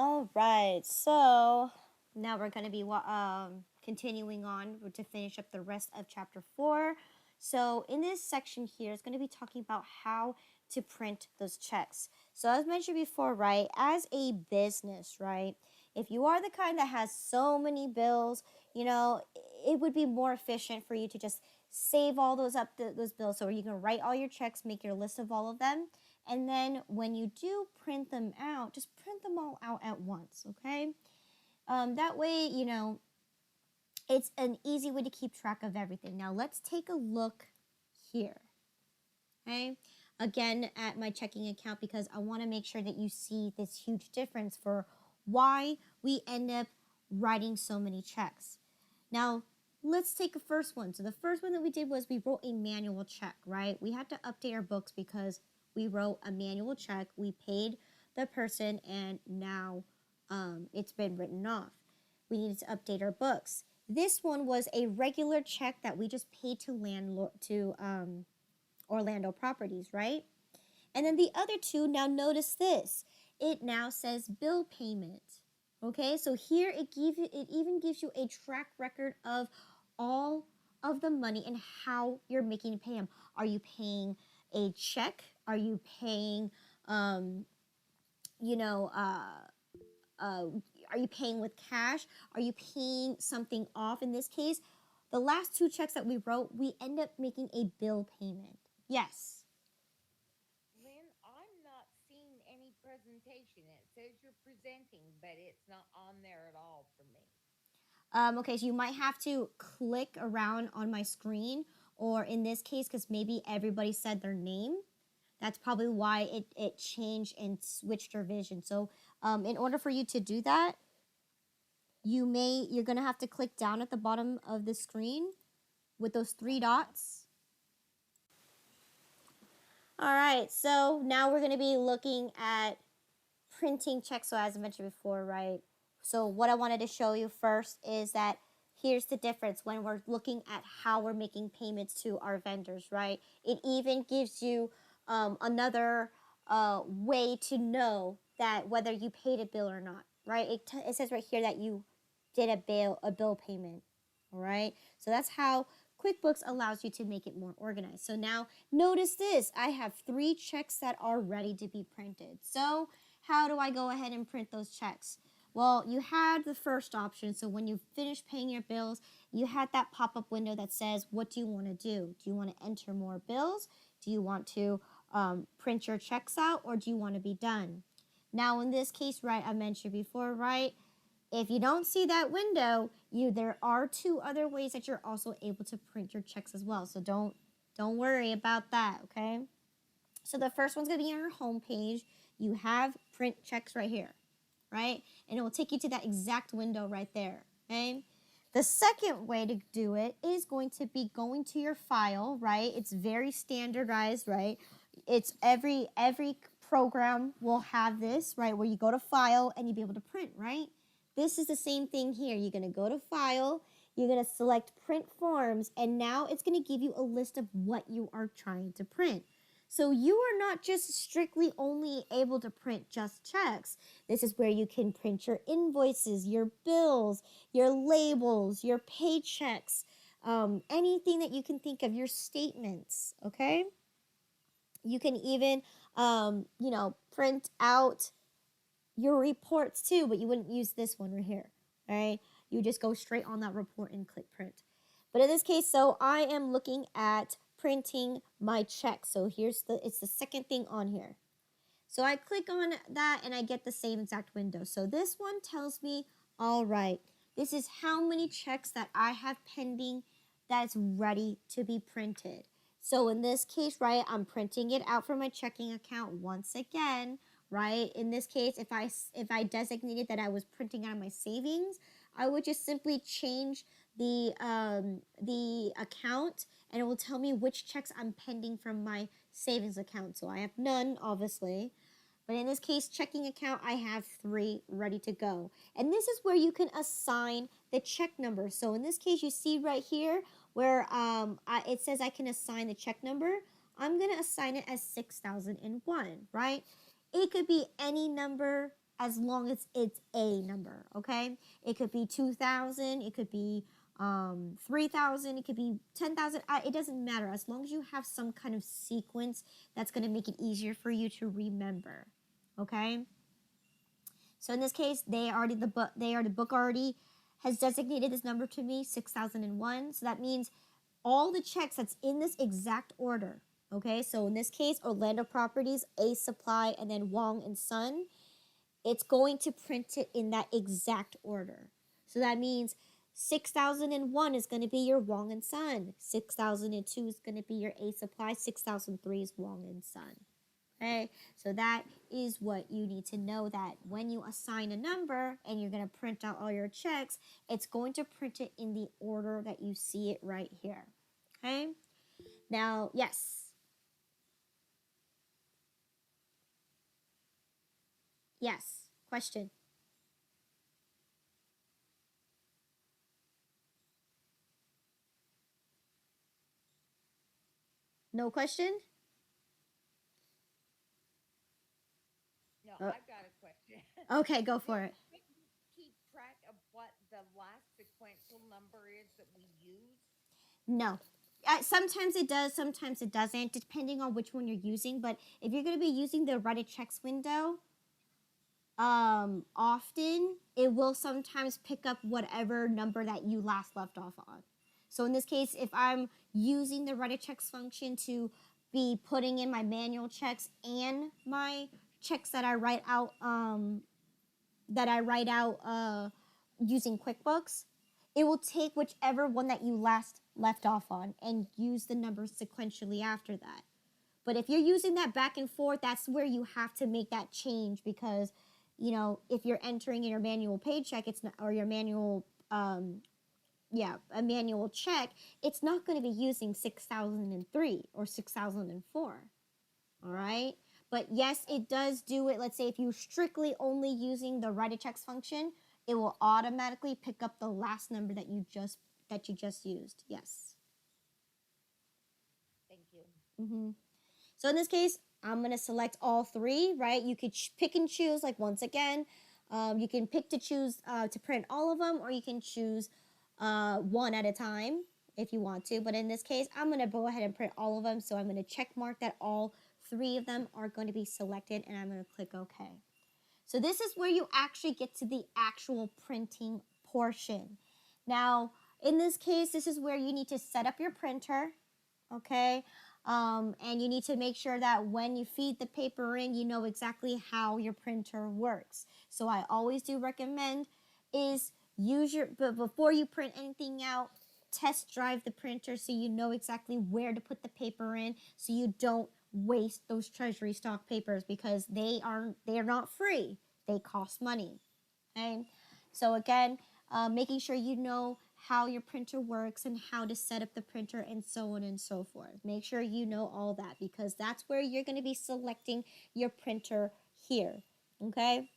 All right, so now we're going to be continuing on to finish up the rest of chapter 4. So in this section here, it's going to be talking about how to print those checks. So as mentioned before, right, as a business, right, if you are the kind that has so many bills, it would be more efficient for you to just save all those bills, so you can write all your checks, make your list of all of them, and then when you do print them out, just print them all out at once, okay? That way, it's an easy way to keep track of everything. Now, let's take a look here, okay? Again, at my checking account, because I want to make sure that you see this huge difference for why we end up writing so many checks. Now, let's take a first one. So the first one that we did was we wrote a manual check, right? We had to update our books because we wrote a manual check, we paid the person, and now it's been written off. We needed to update our books. This one was a regular check that we just paid to Orlando Properties, right? And then the other two, now notice this. It now says bill payment. Okay, so here it even gives you a track record of all of the money and how you're making pay them. Are you paying a check? Are you paying, are you paying with cash? Are you paying something off? In this case, the last two checks that we wrote, we end up making a bill payment. Yes. Lynn, I'm not seeing any presentation. It says you're presenting, but it's not on there at all for me. Okay, so you might have to click around on my screen, or in this case, because maybe everybody said their name, that's probably why it changed and switched your vision. So in order for you to do that, you're going to have to click down at the bottom of the screen with those three dots. All right, so now we're going to be looking at printing checks. So as I mentioned before, right? So what I wanted to show you first is that here's the difference when we're looking at how we're making payments to our vendors, right? It even gives you another way to know that whether you paid a bill or not, right? It says right here that you did a bill payment, all right? So that's how QuickBooks allows you to make it more organized. So now notice this, I have 3 checks that are ready to be printed. So how do I go ahead and print those checks? Well, you had the first option. So when you finish paying your bills, you had that pop-up window that says, what do you want to do? Do you want to enter more bills? Do you want to print your checks out, or do you want to be done? Now, in this case, right, I mentioned before, right, if you don't see that window, there are 2 other ways that you're also able to print your checks as well. So don't worry about that, okay? So the first one's going to be on your home page. You have print checks right here, right? And it will take you to that exact window right there, okay? The second way to do it is going to be going to your file, right? It's very standardized, right? It's every program will have this, right? Where you go to file and you'll be able to print, right? This is the same thing here. You're going to go to file, you're going to select print forms, and now it's going to give you a list of what you are trying to print. So you are not just strictly only able to print just checks. This is where you can print your invoices, your bills, your labels, your paychecks, anything that you can think of, your statements, okay? You can even, print out your reports too, but you wouldn't use this one right here, all right? You just go straight on that report and click print. But in this case, so I am looking at printing my check. So it's the second thing on here. So I click on that and I get the same exact window. So this one tells me, all right, this is how many checks that I have pending that's ready to be printed. So in this case, right, I'm printing it out from my checking account once again, right? In this case, if I designated that I was printing out of my savings, I would just simply change the account, and it will tell me which checks I'm pending from my savings account. So I have none, obviously. But in this case, checking account, I have 3 ready to go. And this is where you can assign the check number. So in this case, you see right here where it says I can assign the check number. I'm going to assign it as 6001, right? It could be any number as long as it's a number, okay? It could be 2,000, it could be 3,000, it could be 10,000. It doesn't matter as long as you have some kind of sequence that's going to make it easier for you to remember, okay? So in this case, the book already has designated this number to me, 6,001. So that means all the checks that's in this exact order. Okay, so in this case, Orlando Properties, Ace Supply, and then Wong and Son, it's going to print it in that exact order. So that means 6,001 is going to be your Wong and Son. 6,002 is going to be your Ace Supply. 6,003 is Wong and Son. Okay, so that is what you need to know, that when you assign a number and you're going to print out all your checks, it's going to print it in the order that you see it right here. Okay, now, yes. Yes, question. No question? No, Uh, I've got a question. okay, go for it. Did we keep track of what the last sequential number is that we use? No. Sometimes it does, sometimes it doesn't, depending on which one you're using. But if you're going to be using the write a checks window, often it will sometimes pick up whatever number that you last left off on. So in this case, if I'm using the write a checks function to be putting in my manual checks and my checks that I write out using QuickBooks, it will take whichever one that you last left off on and use the numbers sequentially after that. But if you're using that back and forth, that's where you have to make that change, because, you know, if you're entering in your manual paycheck, it's not, or your manual, a manual check, it's not going to be using 6,003 or 6,004. All right. But yes, it does do it. Let's say if you're strictly only using the write a checks function, it will automatically pick up the last number that you just used. Yes. Thank you. Mm-hmm. So in this case, I'm going to select all three, right? You could pick and choose, like, once again, you can pick to choose to print all of them, or you can choose one at a time if you want to. But in this case, I'm going to go ahead and print all of them. So I'm going to check mark that all three of them are going to be selected, and I'm going to click OK. So this is where you actually get to the actual printing portion. Now, in this case, this is where you need to set up your printer, okay? And you need to make sure that when you feed the paper in, you know exactly how your printer works. So I always do recommend is but before you print anything out, test drive the printer so you know exactly where to put the paper in, so you don't waste those treasury stock papers, because they are not free. They cost money. Okay, so again, making sure you know how your printer works and how to set up the printer and so on and so forth. Make sure you know all that, because that's where you're going to be selecting your printer here. Okay.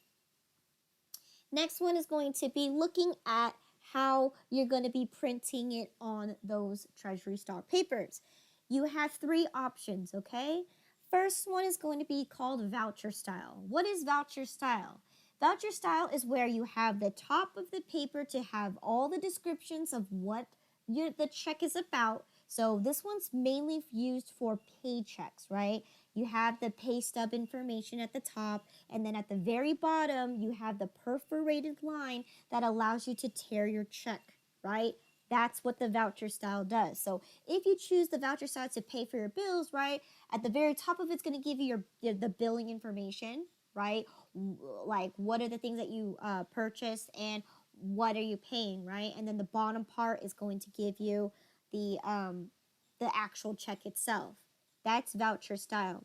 Next one is going to be looking at how you're going to be printing it on those treasury stock papers. You have three options, okay? First one is going to be called voucher style. What is voucher style? Voucher style is where you have the top of the paper to have all the descriptions of what the check is about. So this one's mainly used for paychecks, right? You have the pay stub information at the top, and then at the very bottom, you have the perforated line that allows you to tear your check, right? That's what the voucher style does. So if you choose the voucher style to pay for your bills, right, at the very top of it's going to give you the billing information, right? Like, what are the things that you purchased and what are you paying, right? And then the bottom part is going to give you the actual check itself. That's voucher style.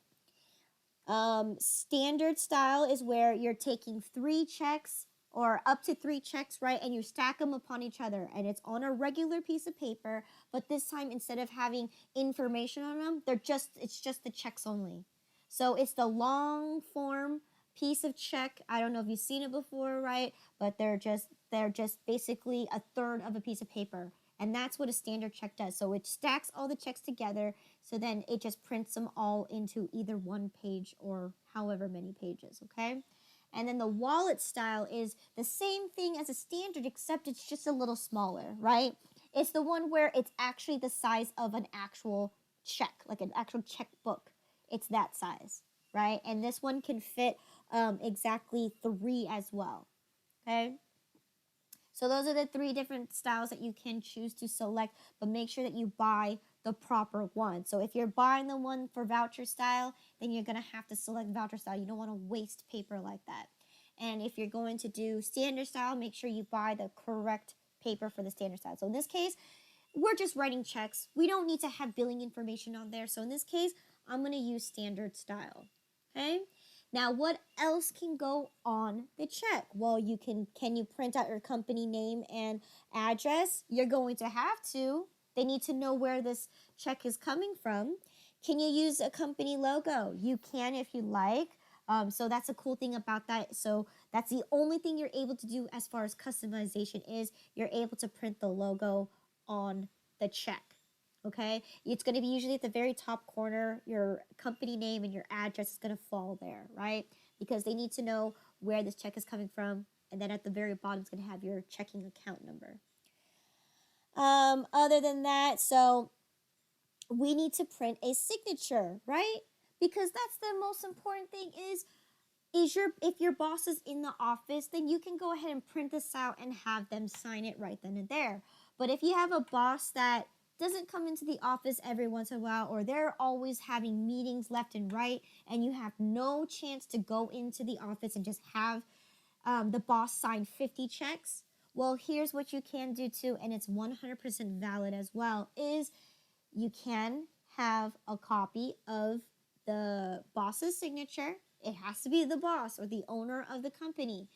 Standard style is where you're taking three checks or up to three checks, right? And you stack them upon each other, and it's on a regular piece of paper, but this time instead of having information on them, it's just the checks only. So it's the long form piece of check. I don't know if you've seen it before, right? But they're just basically a third of a piece of paper. And that's what a standard check does. So it stacks all the checks together, so then it just prints them all into either one page or however many pages, okay? And then the wallet style is the same thing as a standard, except it's just a little smaller, right? It's the one where it's actually the size of an actual check, like an actual checkbook. It's that size, right? And this one can fit exactly 3 as well, okay? So those are the 3 different styles that you can choose to select, but make sure that you buy the proper one. So if you're buying the one for voucher style, then you're going to have to select voucher style. You don't want to waste paper like that. And if you're going to do standard style, make sure you buy the correct paper for the standard style. So in this case, we're just writing checks. We don't need to have billing information on there. So in this case, I'm going to use standard style. Okay? Now, what else can go on the check? Well, can you print out your company name and address? You're going to have to. They need to know where this check is coming from. Can you use a company logo? You can if you like. So that's a cool thing about that. So that's the only thing you're able to do as far as customization is you're able to print the logo on the check. Okay, it's going to be usually at the very top corner. Your company name and your address is going to fall there, right? Because they need to know where this check is coming from. And then at the very bottom, it's going to have your checking account number. Other than that, so we need to print a signature, right? Because that's the most important thing is if your boss is in the office, then you can go ahead and print this out and have them sign it right then and there. But if you have a boss that doesn't come into the office every once in a while, or they're always having meetings left and right, and you have no chance to go into the office and just have the boss sign 50 checks, well, here's what you can do too, and it's 100% valid as well, is you can have a copy of the boss's signature. It has to be the boss or the owner of the company.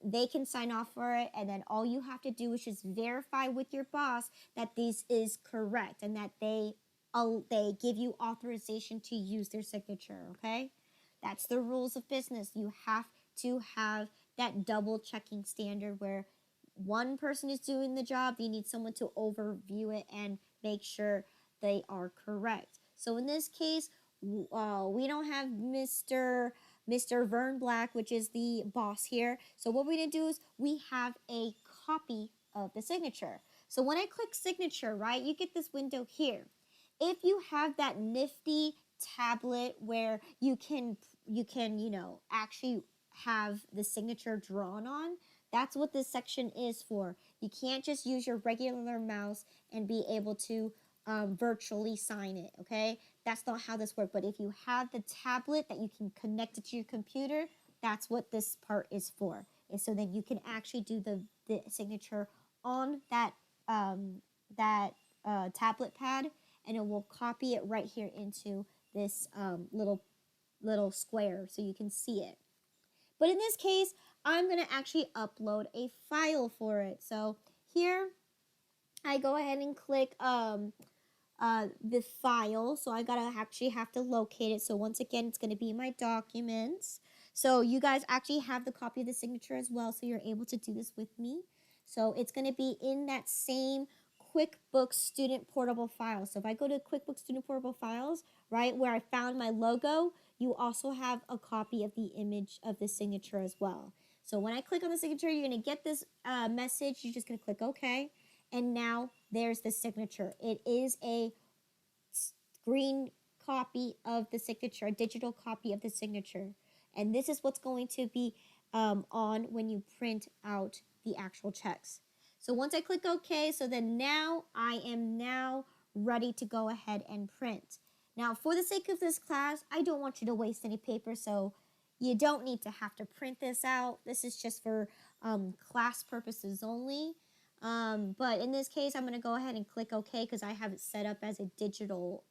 They can sign off for it, and then all you have to do is just verify with your boss that this is correct and that they give you authorization to use their signature, okay? That's the rules of business. You have to have that double checking standard where one person is doing the job, you need someone to overview it and make sure they are correct. So in this case, we don't have Mr. Vern Black, which is the boss here. So what we're going to do is we have a copy of the signature. So when I click signature, right, you get this window here. If you have that nifty tablet where you can actually have the signature drawn on, that's what this section is for. You can't just use your regular mouse and be able to virtually sign it, okay? That's not how this works. But if you have the tablet that you can connect it to your computer, that's what this part is for. Is so that you can actually do the signature on that tablet pad, and it will copy it right here into this little square so you can see it. But in this case, I'm going to actually upload a file for it. So here, I go ahead and click the file. So I gotta actually have to locate it. So once again, it's going to be my documents. So you guys actually have the copy of the signature as well, so you're able to do this with me. So it's going to be in that same QuickBooks Student Portable File. So if I go to QuickBooks Student Portable Files, right, where I found my logo, you also have a copy of the image of the signature as well. So when I click on the signature, you're going to get this message. You're just going to click OK. And now there's the signature. It is a green copy of the signature, a digital copy of the signature. And this is what's going to be on when you print out the actual checks. So once I click OK, so then now I am ready to go ahead and print. Now, for the sake of this class, I don't want you to waste any paper, so you don't need to have to print this out. This is just for class purposes only. But in this case, I'm going to go ahead and click OK because I have it set up as a digital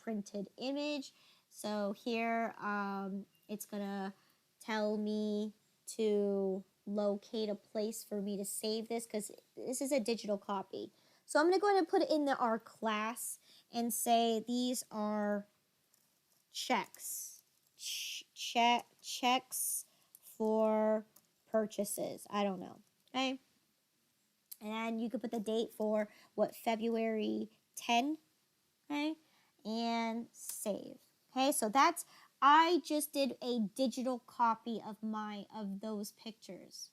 printed image. So here, it's going to tell me to locate a place for me to save this because this is a digital copy. So I'm going to go ahead and put it in our class and say these are checks. Checks for purchases. I don't know. Okay. And you could put the date for February 10. Okay. And save. Okay. So that's I just did a digital copy of those pictures,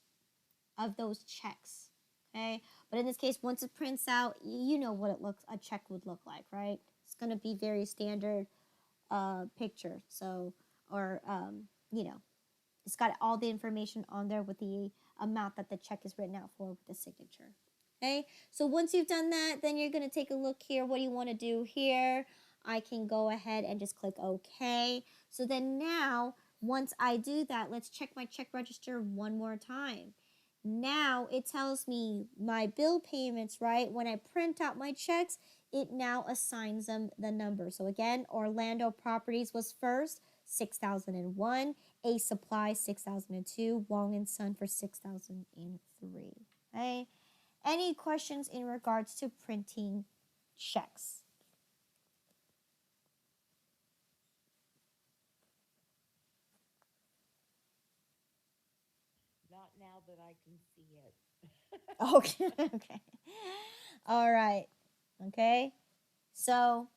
of those checks. Okay, but in this case, once it prints out, you know what a check would look like, right? It's gonna be very standard picture. So, or you know, it's got all the information on there with the amount that the check is written out for with the signature. Okay, so once you've done that, then you're going to take a look here. What do you want to do here? I can go ahead and just click OK. So then now, once I do that, let's check my check register one more time. Now it tells me my bill payments, right? When I print out my checks, it now assigns them the number. So again, Orlando Properties was first, 6,001. Ace Supply 6,002, Wong and Son for 6,003. Okay. Any questions in regards to printing checks? Not now that I can see it. Okay. Okay. All right. Okay. So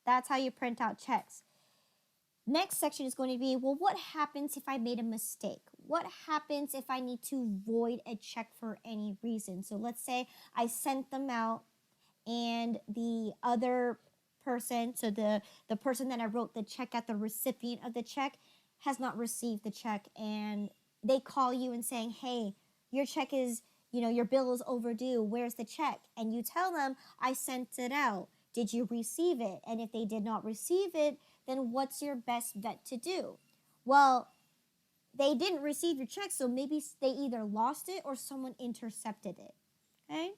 that's how you print out checks. Next section is going to be, well, what happens if I made a mistake? What happens if I need to void a check for any reason? So let's say I sent them out and the other person, so the person that I wrote the check at, the recipient of the check, has not received the check, and they call you and saying, hey, your check is, your bill is overdue. Where's the check? And you tell them, I sent it out. Did you receive it? And if they did not receive it, then what's your best bet to do? Well, they didn't receive your check, so maybe they either lost it or someone intercepted it. Okay?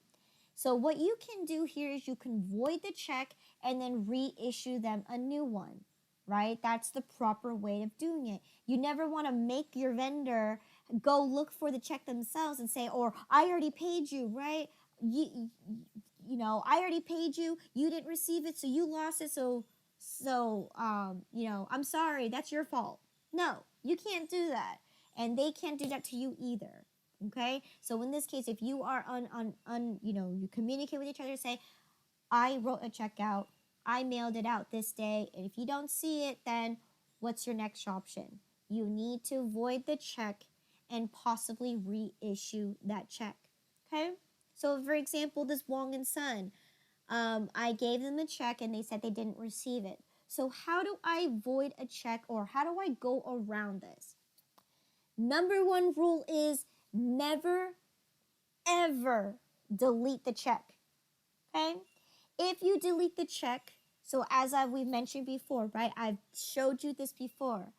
So what you can do here is you can void the check and then reissue them a new one, right? That's the proper way of doing it. You never want to make your vendor go look for the check themselves and say, or I already paid you, right? I already paid you. You didn't receive it, so you lost it. So I'm sorry. That's your fault. No, you can't do that, and they can't do that to you either. Okay, so in this case, if you are you communicate with each other, say, I wrote a check out, I mailed it out this day, and if you don't see it, then what's your next option? You need to void the check and possibly reissue that check. Okay, so for example, this Wong and Son, I gave them the check and they said they didn't receive it. So how do I void a check, or how do I go around this? Number one rule is never, ever delete the check. Okay? If you delete the check, so as we've mentioned before, right? I've showed you this before.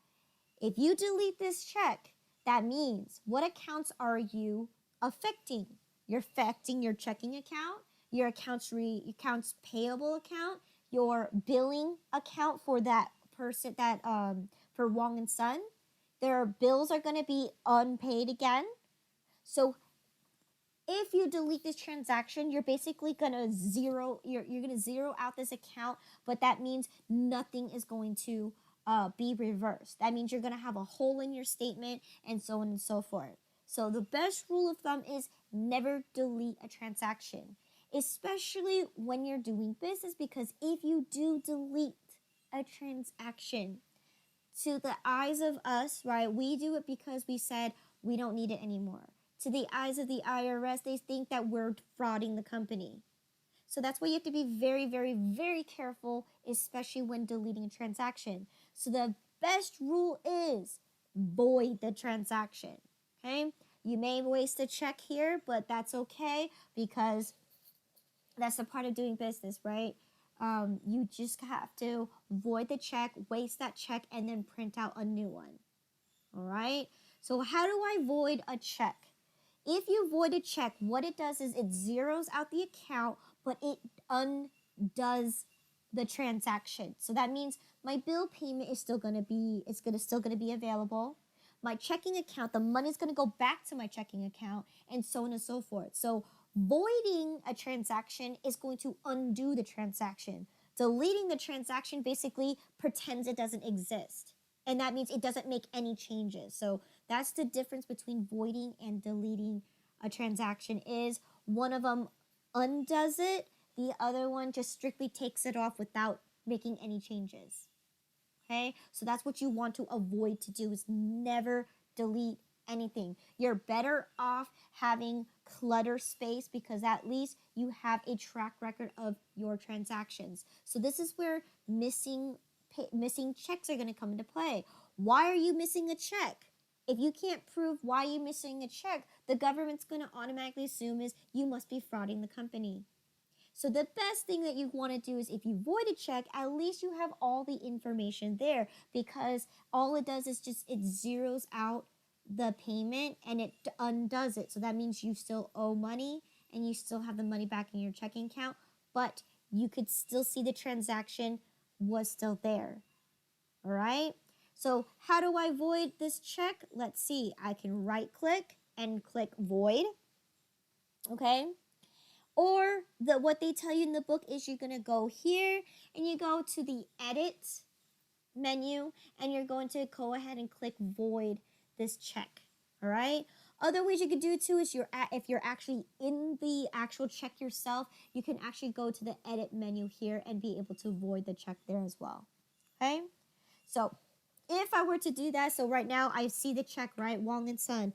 If you delete this check, that means what accounts are you affecting? You're affecting your checking account, your accounts payable account, your billing account for that person, that for Wong and Son. Their bills are going to be unpaid again. So if you delete this transaction, you're basically going to zero out this account, but that means nothing is going to be reversed. That means you're going to have a hole in your statement, and so on and so forth. So the best rule of thumb is never delete a transaction, especially when you're doing business, because if you do delete a transaction, to the eyes of us, right, we do it because we said we don't need it anymore. To the eyes of the IRS, they think that we're frauding the company. So that's why you have to be very, very, very careful, especially when deleting a transaction. So the best rule is void the transaction. Okay? You may waste a check here, but that's okay, because that's a part of doing business, right? You just have to void the check, waste that check, and then print out a new one. All right? So how do I void a check? If you void a check, what it does is it zeroes out the account, but it undoes the transaction. So that means my bill payment is still going to be available. My checking account, the money's going to go back to my checking account, and so on and so forth. So voiding a transaction is going to undo the transaction. Deleting the transaction basically pretends it doesn't exist. And that means it doesn't make any changes. So that's the difference between voiding and deleting a transaction, is one of them undoes it, the other one just strictly takes it off without making any changes. Okay, so that's what you want to avoid to do, is never delete anything. You're better off having clutter space because at least you have a track record of your transactions. So this is where missing checks are going to come into play. Why are you missing a check? If you can't prove why you're missing a check, the government's going to automatically assume is you must be frauding the company. So the best thing that you want to do is, if you void a check, at least you have all the information there, because all it does is just it zeroes out the payment and it undoes it. So that means you still owe money and you still have the money back in your checking account, but you could still see the transaction was still there. All right. So how do I void this check? Let's see. I can right click and click void. Okay. Or what they tell you in the book is you're going to go here and you go to the edit menu and you're going to go ahead and click void this check. All right. Other ways you could do it too is if you're actually in the actual check yourself, you can actually go to the edit menu here and be able to void the check there as well. Okay. So if I were to do that, so right now I see the check, right? Wong and Son,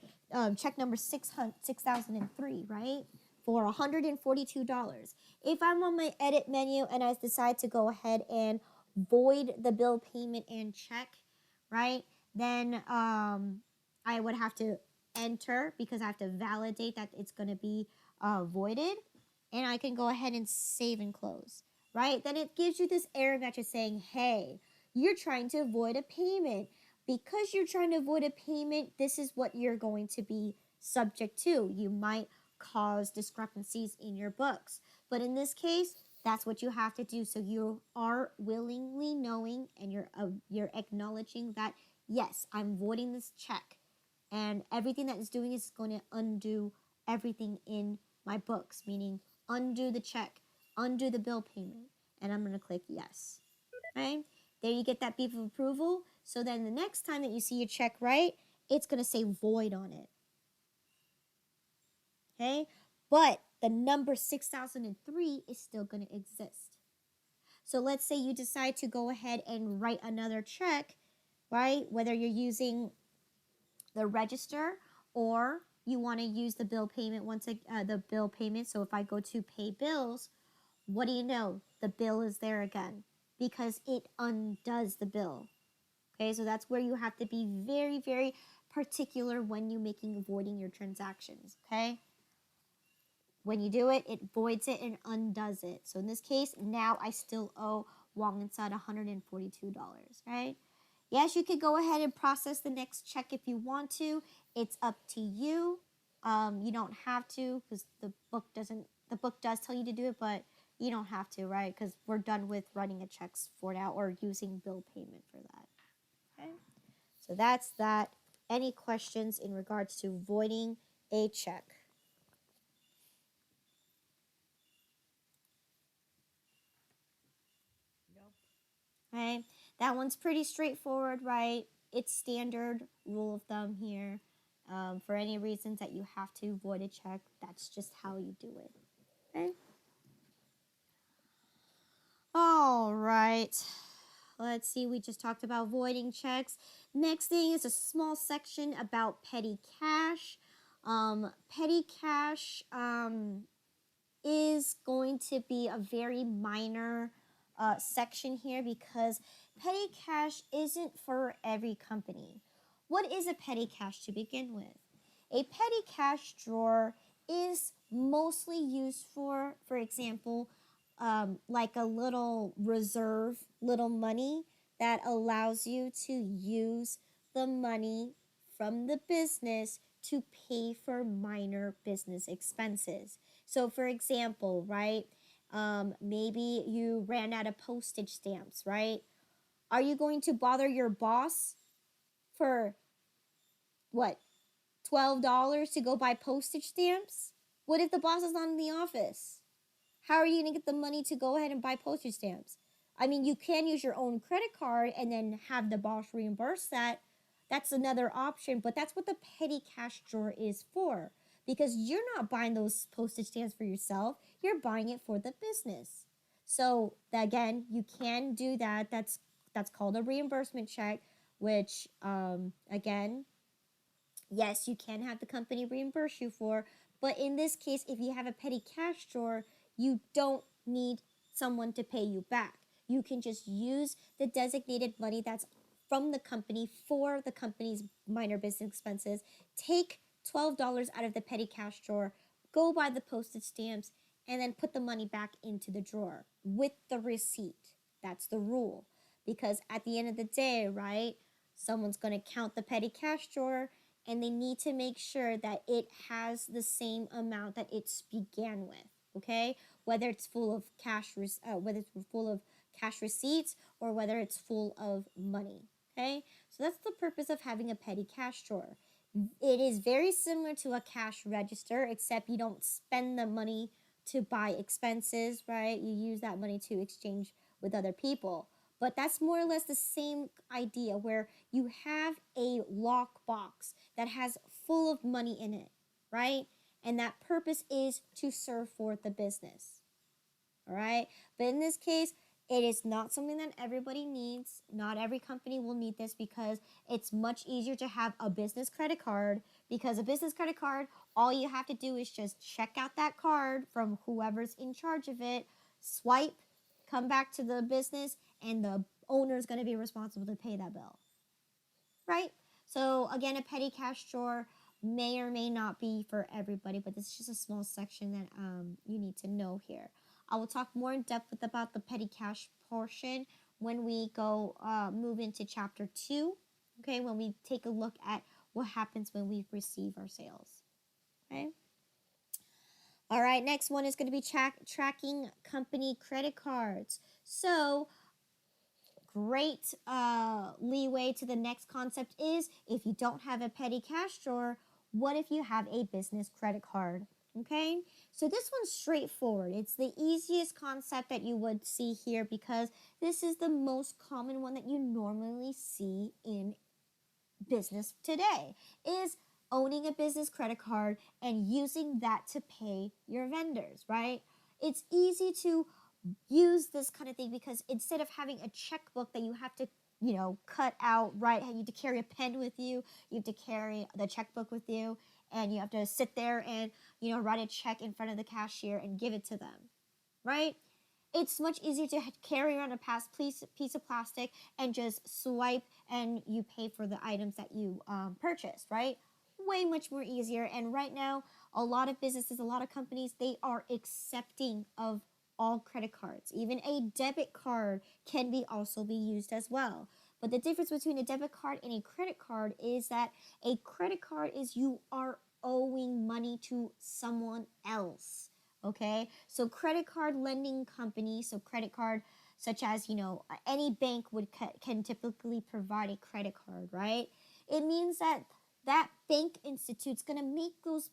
check number 6003, right? For $142. If I'm on my edit menu and I decide to go ahead and void the bill payment and check, right? Then I would have to enter because I have to validate that it's going to be voided. And I can go ahead and save and close, right? Then it gives you this error message saying, hey, you're trying to avoid a payment. Because you're trying to avoid a payment, this is what you're going to be subject to. You might cause discrepancies in your books. But in this case, that's what you have to do. So you are willingly knowing and you're acknowledging that, yes, I'm voiding this check. And everything that it's doing is going to undo everything in my books, meaning undo the check, undo the bill payment. And I'm going to click yes. Okay? There you get that beep of approval. So then the next time that you see your check, right, it's going to say void on it. Okay? But the number 6003 is still going to exist. So let's say you decide to go ahead and write another check, right? Whether you're using the register or you want to use the bill payment the bill payment. So if I go to pay bills, what do you know? The bill is there again because it undoes the bill. Okay, so that's where you have to be very, very particular when you're voiding your transactions. Okay, when you do it, it voids it and undoes it. So in this case, now I still owe Wong and Sud $142. Right? Yes, you could go ahead and process the next check if you want to. It's up to you. You don't have to because the book does tell you to do it, but you don't have to, right? Because we're done with writing a check for now or using bill payment for that. Okay, so that's that. Any questions in regards to voiding a check? Nope. Okay, that one's pretty straightforward, right? It's standard rule of thumb here. For any reasons that you have to void a check, that's just how you do it. Okay. All right. Let's see, we just talked about voiding checks. Next thing is a small section about petty cash. Petty cash is going to be a very minor section here because petty cash isn't for every company. What is a petty cash to begin with? A petty cash drawer is mostly used for example, like a little reserve, little money that allows you to use the money from the business to pay for minor business expenses. So, for example, right, maybe you ran out of postage stamps, right? Are you going to bother your boss for what, $12 to go buy postage stamps? What if the boss is not in the office? How are you going to get the money to go ahead and buy postage stamps? I mean, you can use your own credit card and then have the boss reimburse that. That's another option, but that's what the petty cash drawer is for. Because you're not buying those postage stamps for yourself, you're buying it for the business. So, again, you can do that. That's that's called a reimbursement check, which again, yes, you can have the company reimburse you for, but in this case, if you have a petty cash drawer, you don't need someone to pay you back. You can just use the designated money that's from the company for the company's minor business expenses. Take $12 out of the petty cash drawer, go buy the postage stamps, and then put the money back into the drawer with the receipt. That's the rule. Because at the end of the day, right, someone's going to count the petty cash drawer and they need to make sure that it has the same amount that it began with, okay? Whether it's full of whether it's full of cash receipts or whether it's full of money, okay? So that's the purpose of having a petty cash drawer. It is very similar to a cash register, except you don't spend the money to buy expenses, right? You use that money to exchange with other people. But that's more or less the same idea where you have a lock box that has full of money in it, right? And that purpose is to serve for the business. All right? But in this case, it is not something that everybody needs. Not every company will need this because it's much easier to have a business credit card, because a business credit card, all you have to do is just check out that card from whoever's in charge of it, swipe, come back to the business, and the owner is going to be responsible to pay that bill, right? So again, a petty cash drawer may or may not be for everybody, but this is just a small section that you need to know here. I will talk more in depth about the petty cash portion when we go move into chapter 2, okay, when we take a look at what happens when we receive our sales, okay? All right, next one is going to be tracking company credit cards. So great leeway to the next concept is, if you don't have a petty cash drawer, what if you have a business credit card? Okay, so this one's straightforward. It's the easiest concept that you would see here because this is the most common one that you normally see in business today, is owning a business credit card and using that to pay your vendors, right? It's easy to use this kind of thing because instead of having a checkbook that you have to, cut out, right? You have to carry a pen with you, you have to carry the checkbook with you, and you have to sit there and, write a check in front of the cashier and give it to them, right? It's much easier to carry around a piece of plastic and just swipe and you pay for the items that you purchased, right? Way much more easier. And right now, a lot of businesses, a lot of companies, they are accepting of all credit cards. Even a debit card can also be used as well. But the difference between a debit card and a credit card is that a credit card is you are owing money to someone else. Okay, so credit card lending companies, so credit card such as, any bank can typically provide a credit card, right? It means that bank institute's going to make those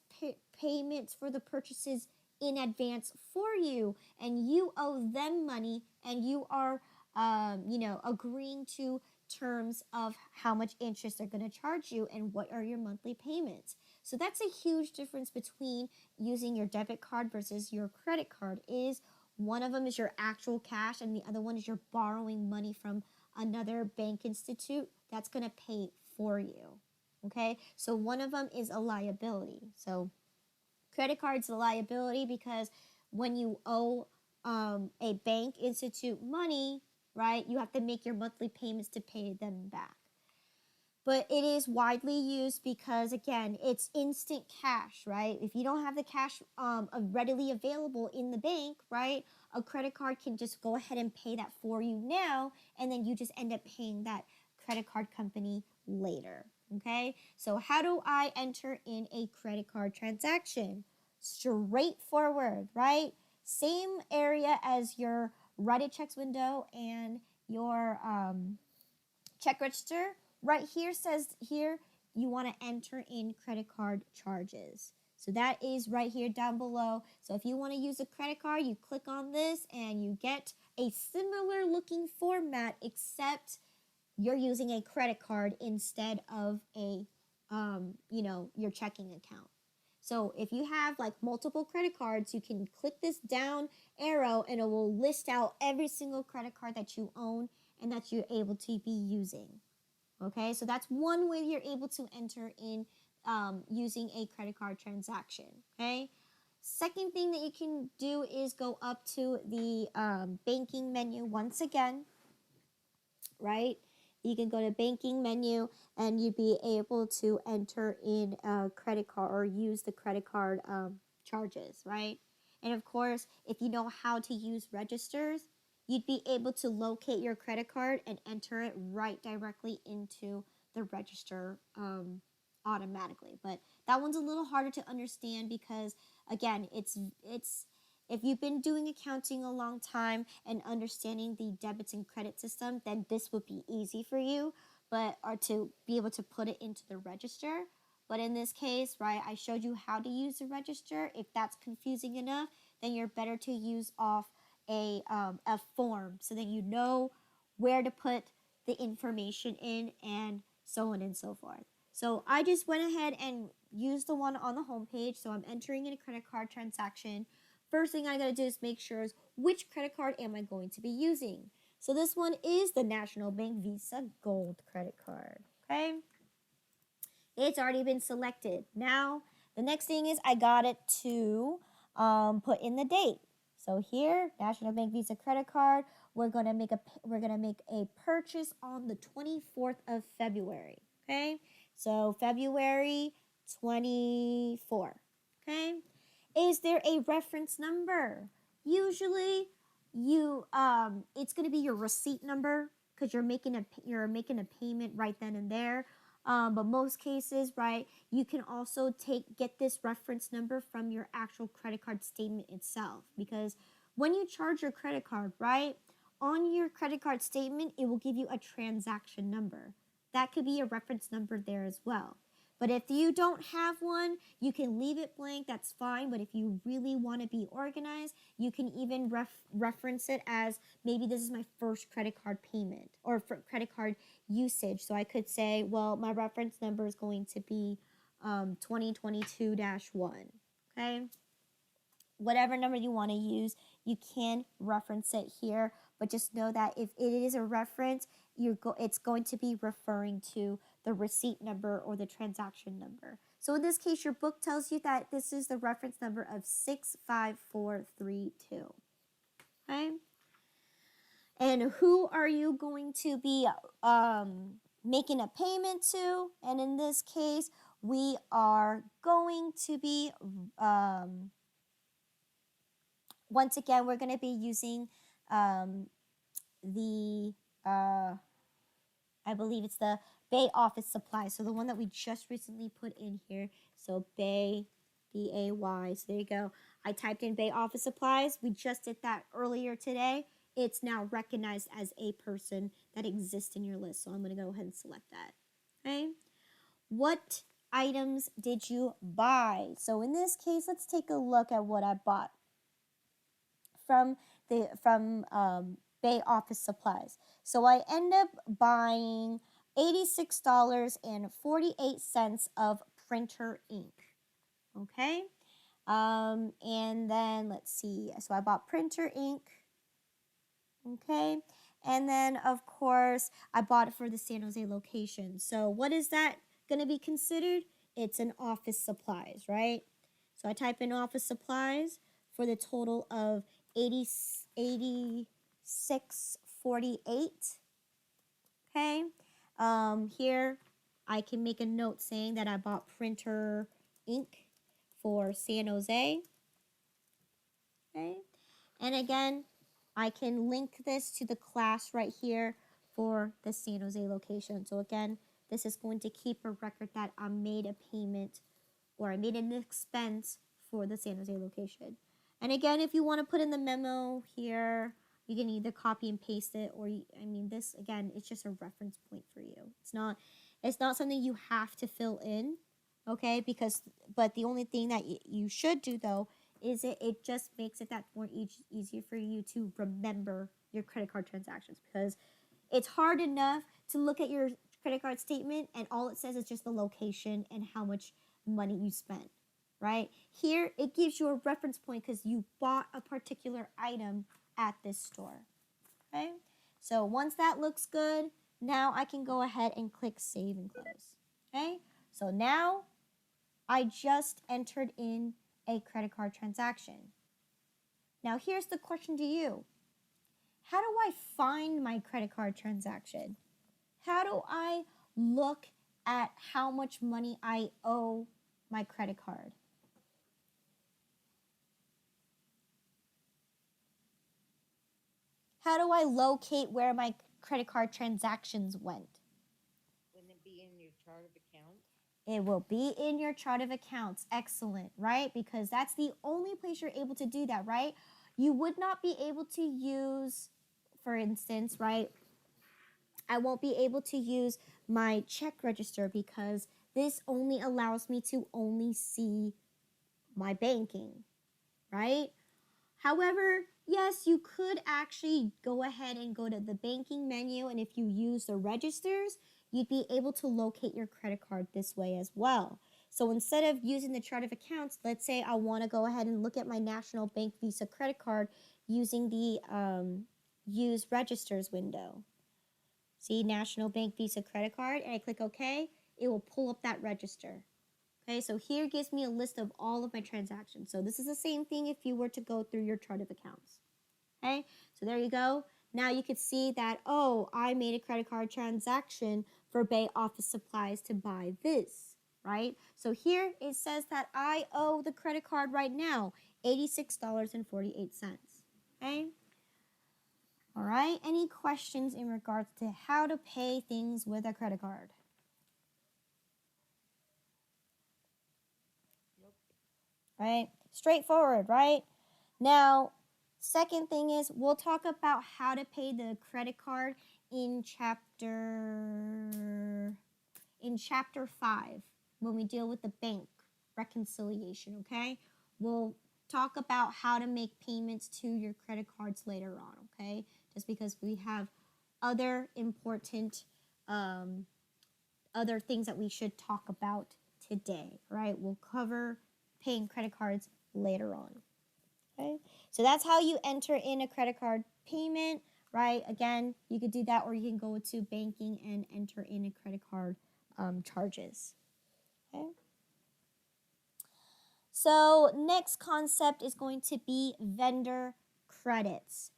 payments for the purchases in advance for you, and you owe them money, and you are, agreeing to terms of how much interest they're going to charge you and what are your monthly payments. So that's a huge difference between using your debit card versus your credit card. Is one of them is your actual cash and the other one is you're borrowing money from another bank institute that's going to pay for you. Okay, so one of them is a liability. So credit card's a liability because when you owe a bank institute money, right, you have to make your monthly payments to pay them back. But it is widely used because, again, it's instant cash, right? If you don't have the cash readily available in the bank, right, a credit card can just go ahead and pay that for you now, and then you just end up paying that credit card company later, okay? So how do I enter in a credit card transaction? Straightforward, right? Same area as your write a checks window and your check register. Right here says here you want to enter in credit card charges. So that is right here down below. So if you want to use a credit card, you click on this and you get a similar looking format, except you're using a credit card instead of a, your checking account. So if you have like multiple credit cards, you can click this down arrow and it will list out every single credit card that you own and that you're able to be using. Okay, so that's one way you're able to enter in using a credit card transaction. Okay, second thing that you can do is go up to the banking menu once again, right? You can go to banking menu and you'd be able to enter in a credit card or use the credit card charges, right? And of course, if you know how to use registers, you'd be able to locate your credit card and enter it right directly into the register automatically. But that one's a little harder to understand because again, it's if you've been doing accounting a long time and understanding the debits and credit system, then this would be easy for you, but or to be able to put it into the register. But in this case, right, I showed you how to use the register. If that's confusing enough, then you're better to use off a form so that you know where to put the information in and so on and so forth. So I just went ahead and used the one on the homepage. So I'm entering in a credit card transaction. First thing I gotta do is make sure is which credit card am I going to be using. So this one is the National Bank Visa Gold credit card. Okay, it's already been selected. Now the next thing is I got it to put in the date. So here, National Bank Visa credit card. We're gonna make a purchase on the 24th of February. Okay, so February 24. Okay. Is there a reference number? Usually, it's going to be your receipt number because you're making a payment right then and there. But most cases, right, you can also get this reference number from your actual credit card statement itself, because when you charge your credit card, right, on your credit card statement, it will give you a transaction number. That could be a reference number there as well. But if you don't have one, you can leave it blank. That's fine. But if you really want to be organized, you can even reference it as maybe this is my first credit card payment or for credit card usage. So I could say, well, my reference number is going to be 2022-1. Okay. Whatever number you want to use, you can reference it here. But just know that if it is a reference, it's going to be referring to the receipt number or the transaction number. So in this case, your book tells you that this is the reference number of 65432. Okay? And who are you going to be making a payment to? And in this case, we are going to be, once again, we're going to be using the I believe it's the Bay Office Supply. So the one that we just recently put in here. So Bay, B-A-Y. So there you go. I typed in Bay Office Supplies. We just did that earlier today. It's now recognized as a person that exists in your list. So I'm going to go ahead and select that. Okay. What items did you buy? So in this case, let's take a look at what I bought from Bay Office Supplies. So I end up buying $86.48 of printer ink. Okay. And then let's see. So I bought printer ink. Okay. And then of course I bought it for the San Jose location. So what is that going to be considered? It's an office supplies, right? So I type in office supplies for the total of $86.48. Okay. Here I can make a note saying that I bought printer ink for San Jose. Okay. And again, I can link this to the class right here for the San Jose location. So again, this is going to keep a record that I made a payment or I made an expense for the San Jose location. And again, if you want to put in the memo here, you can either copy and paste it, or this again, it's just a reference point for you. It's not something you have to fill in, okay? But the only thing that you should do though is it just makes it that more easier for you to remember your credit card transactions, because it's hard enough to look at your credit card statement and all it says is just the location and how much money you spent. Right? Here, it gives you a reference point because you bought a particular item at this store. Okay? So once that looks good, now I can go ahead and click Save and Close. Okay, so now I just entered in a credit card transaction. Now here's the question to you. How do I find my credit card transaction? How do I look at how much money I owe my credit card? How do I locate where my credit card transactions went? Wouldn't it be in your chart of accounts? It will be in your chart of accounts. Excellent, right? Because that's the only place you're able to do that, right? You would not be able to use, for instance, right? I won't be able to use my check register because this only allows me to only see my banking, right? However, yes, you could actually go ahead and go to the banking menu, and if you use the registers, you'd be able to locate your credit card this way as well. So instead of using the chart of accounts, let's say I want to go ahead and look at my National Bank Visa credit card using the use registers window. See National Bank Visa credit card, and I click OK, it will pull up that register. Okay, so here gives me a list of all of my transactions. So this is the same thing if you were to go through your chart of accounts. Okay, so there you go. Now you could see that, oh, I made a credit card transaction for Bay Office Supplies to buy this, right? So here it says that I owe the credit card right now $86.48. Okay? All right, any questions in regards to how to pay things with a credit card? Nope. Right? Straightforward, right? Now, second thing is we'll talk about how to pay the credit card in chapter 5 when we deal with the bank reconciliation, okay? We'll talk about how to make payments to your credit cards later on, okay? Just because we have other important other things that we should talk about today, right? We'll cover paying credit cards later on. Okay, so that's how you enter in a credit card payment, right? Again, you could do that, or you can go to banking and enter in a credit card charges. Okay. So next concept is going to be vendor credits.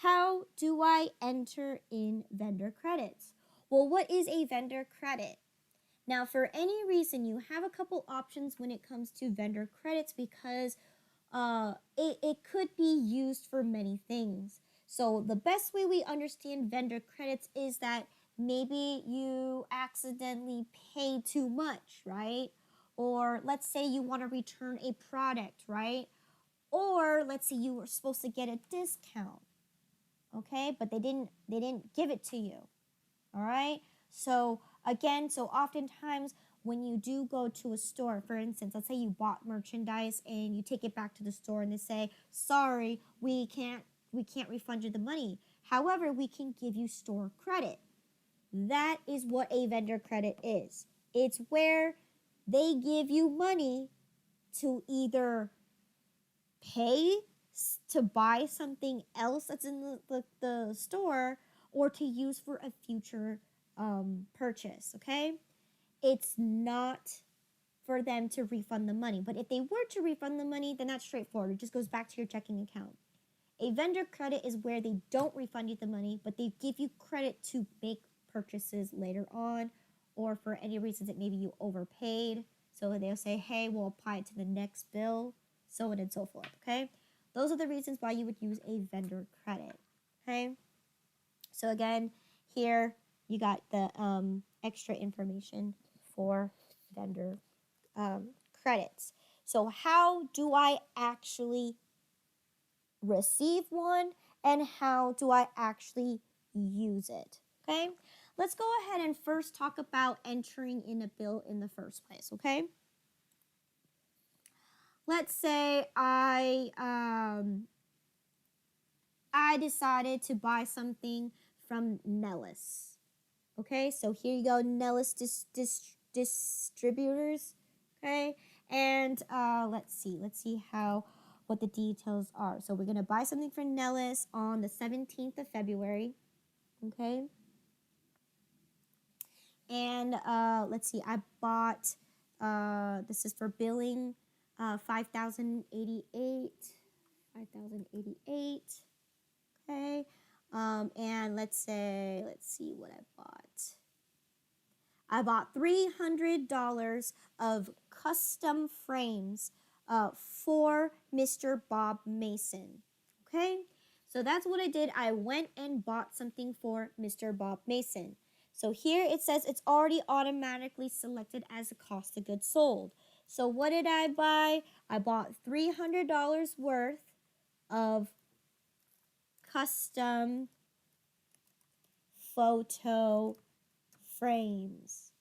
How do I enter in vendor credits? Well, what is a vendor credit? Now, for any reason, you have a couple options when it comes to vendor credits because it could be used for many things. So the best way we understand vendor credits is that maybe you accidentally pay too much, right? Or let's say you want to return a product, right? Or let's say you were supposed to get a discount, okay? But they didn't give it to you. All right? So again, so oftentimes when you do go to a store, for instance, let's say you bought merchandise and you take it back to the store and they say, "Sorry, we can't refund you the money. However, we can give you store credit." That is what a vendor credit is. It's where they give you money to either pay to buy something else that's in the store or to use for a future purchase, okay? It's not for them to refund the money. But if they were to refund the money, then that's straightforward. It just goes back to your checking account. A vendor credit is where they don't refund you the money, but they give you credit to make purchases later on, or for any reasons that maybe you overpaid. So they'll say, hey, we'll apply it to the next bill, so on and so forth, okay? Those are the reasons why you would use a vendor credit, okay? So again, here you got the extra information for vendor credits. So how do I actually receive one and how do I actually use it? Okay, let's go ahead and first talk about entering in a bill in the first place, okay? Let's say I decided to buy something from Nellis. Okay, so here you go, Nellis distributors. Okay, and let's see what the details are. So we're gonna buy something from Nellis on the 17th of February. Okay. And let's see, I bought, this is for billing, 5,088. 5,088. Okay. And let's see what I bought. I bought $300 of custom frames for Mr. Bob Mason. Okay, so that's what I did. I went and bought something for Mr. Bob Mason. So here it says it's already automatically selected as a cost of goods sold. So what did I buy? I bought $300 worth of custom photo frames.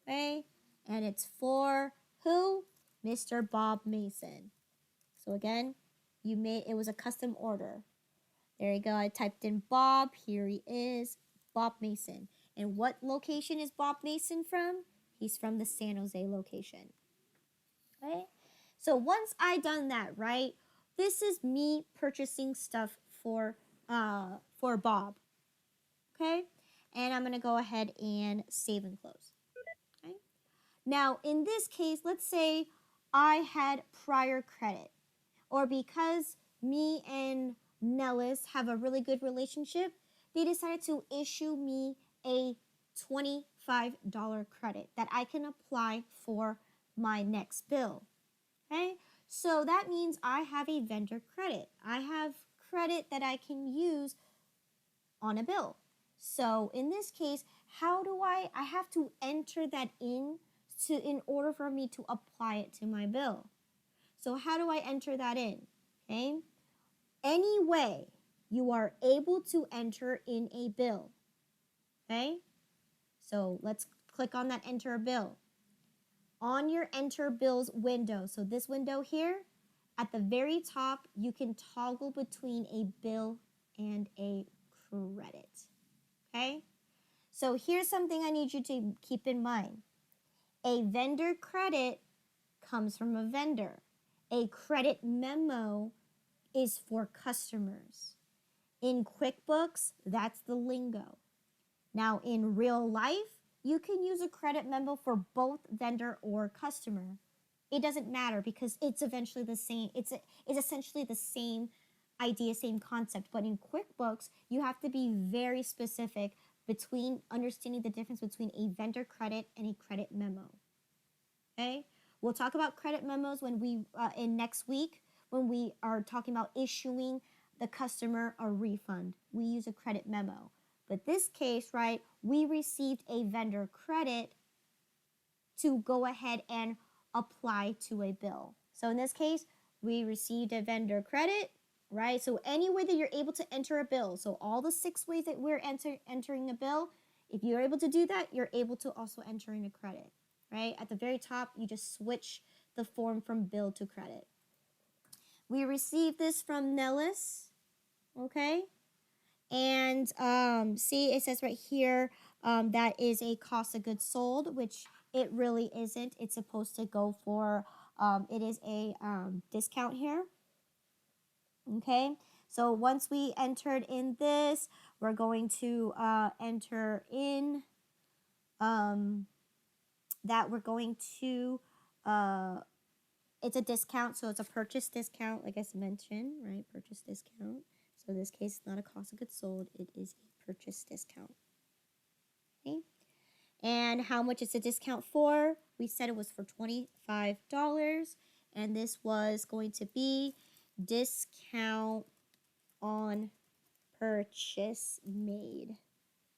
Okay, and it's for who? Mr. Bob Mason. So again, it was a custom order. There you go. I typed in Bob. Here he is, Bob Mason. And what location is Bob Mason from? He's from the San Jose location. Okay? So once I done that, right? This is me purchasing stuff for Bob. Okay? And I'm going to go ahead and save and close. Okay? Now, in this case, let's say I had prior credit, or because me and Nellis have a really good relationship, they decided to issue me a $25 credit that I can apply for my next bill. Okay, so that means I have a vendor credit. I have credit that I can use on a bill. So in this case, how do I have to enter that in order for me to apply it to my bill. So how do I enter that in? Okay, any way you are able to enter in a bill. Okay, so let's click on that enter a bill. On your enter bills window, so this window here, at the very top, you can toggle between a bill and a credit. Okay, so here's something I need you to keep in mind. A vendor credit comes from a vendor. A credit memo is for customers. In QuickBooks, that's the lingo. Now, in real life, you can use a credit memo for both vendor or customer. It doesn't matter because it's eventually the same. It's essentially the same idea, same concept. But in QuickBooks, you have to be very specific between understanding the difference between a vendor credit and a credit memo. Okay? We'll talk about credit memos when in next week when we are talking about issuing the customer a refund. We use a credit memo. But this case, right, we received a vendor credit to go ahead and apply to a bill. So in this case, we received a vendor credit, right? So any way that you're able to enter a bill, so all the 6 ways that we're entering a bill, if you're able to do that, you're able to also enter in a credit, right? At the very top, you just switch the form from bill to credit. We received this from Nellis, okay? And see, it says right here that is a cost of goods sold, which it really isn't. It's supposed to go for, it is a discount here. Okay, so once we entered in this, we're going to enter in that we're going to, it's a discount, so it's a purchase discount, like I mentioned, right? Purchase discount. So in this case, it's not a cost of goods sold, it is a purchase discount. Okay. And how much is the discount for? We said it was for $25, and this was going to be discount on purchase made.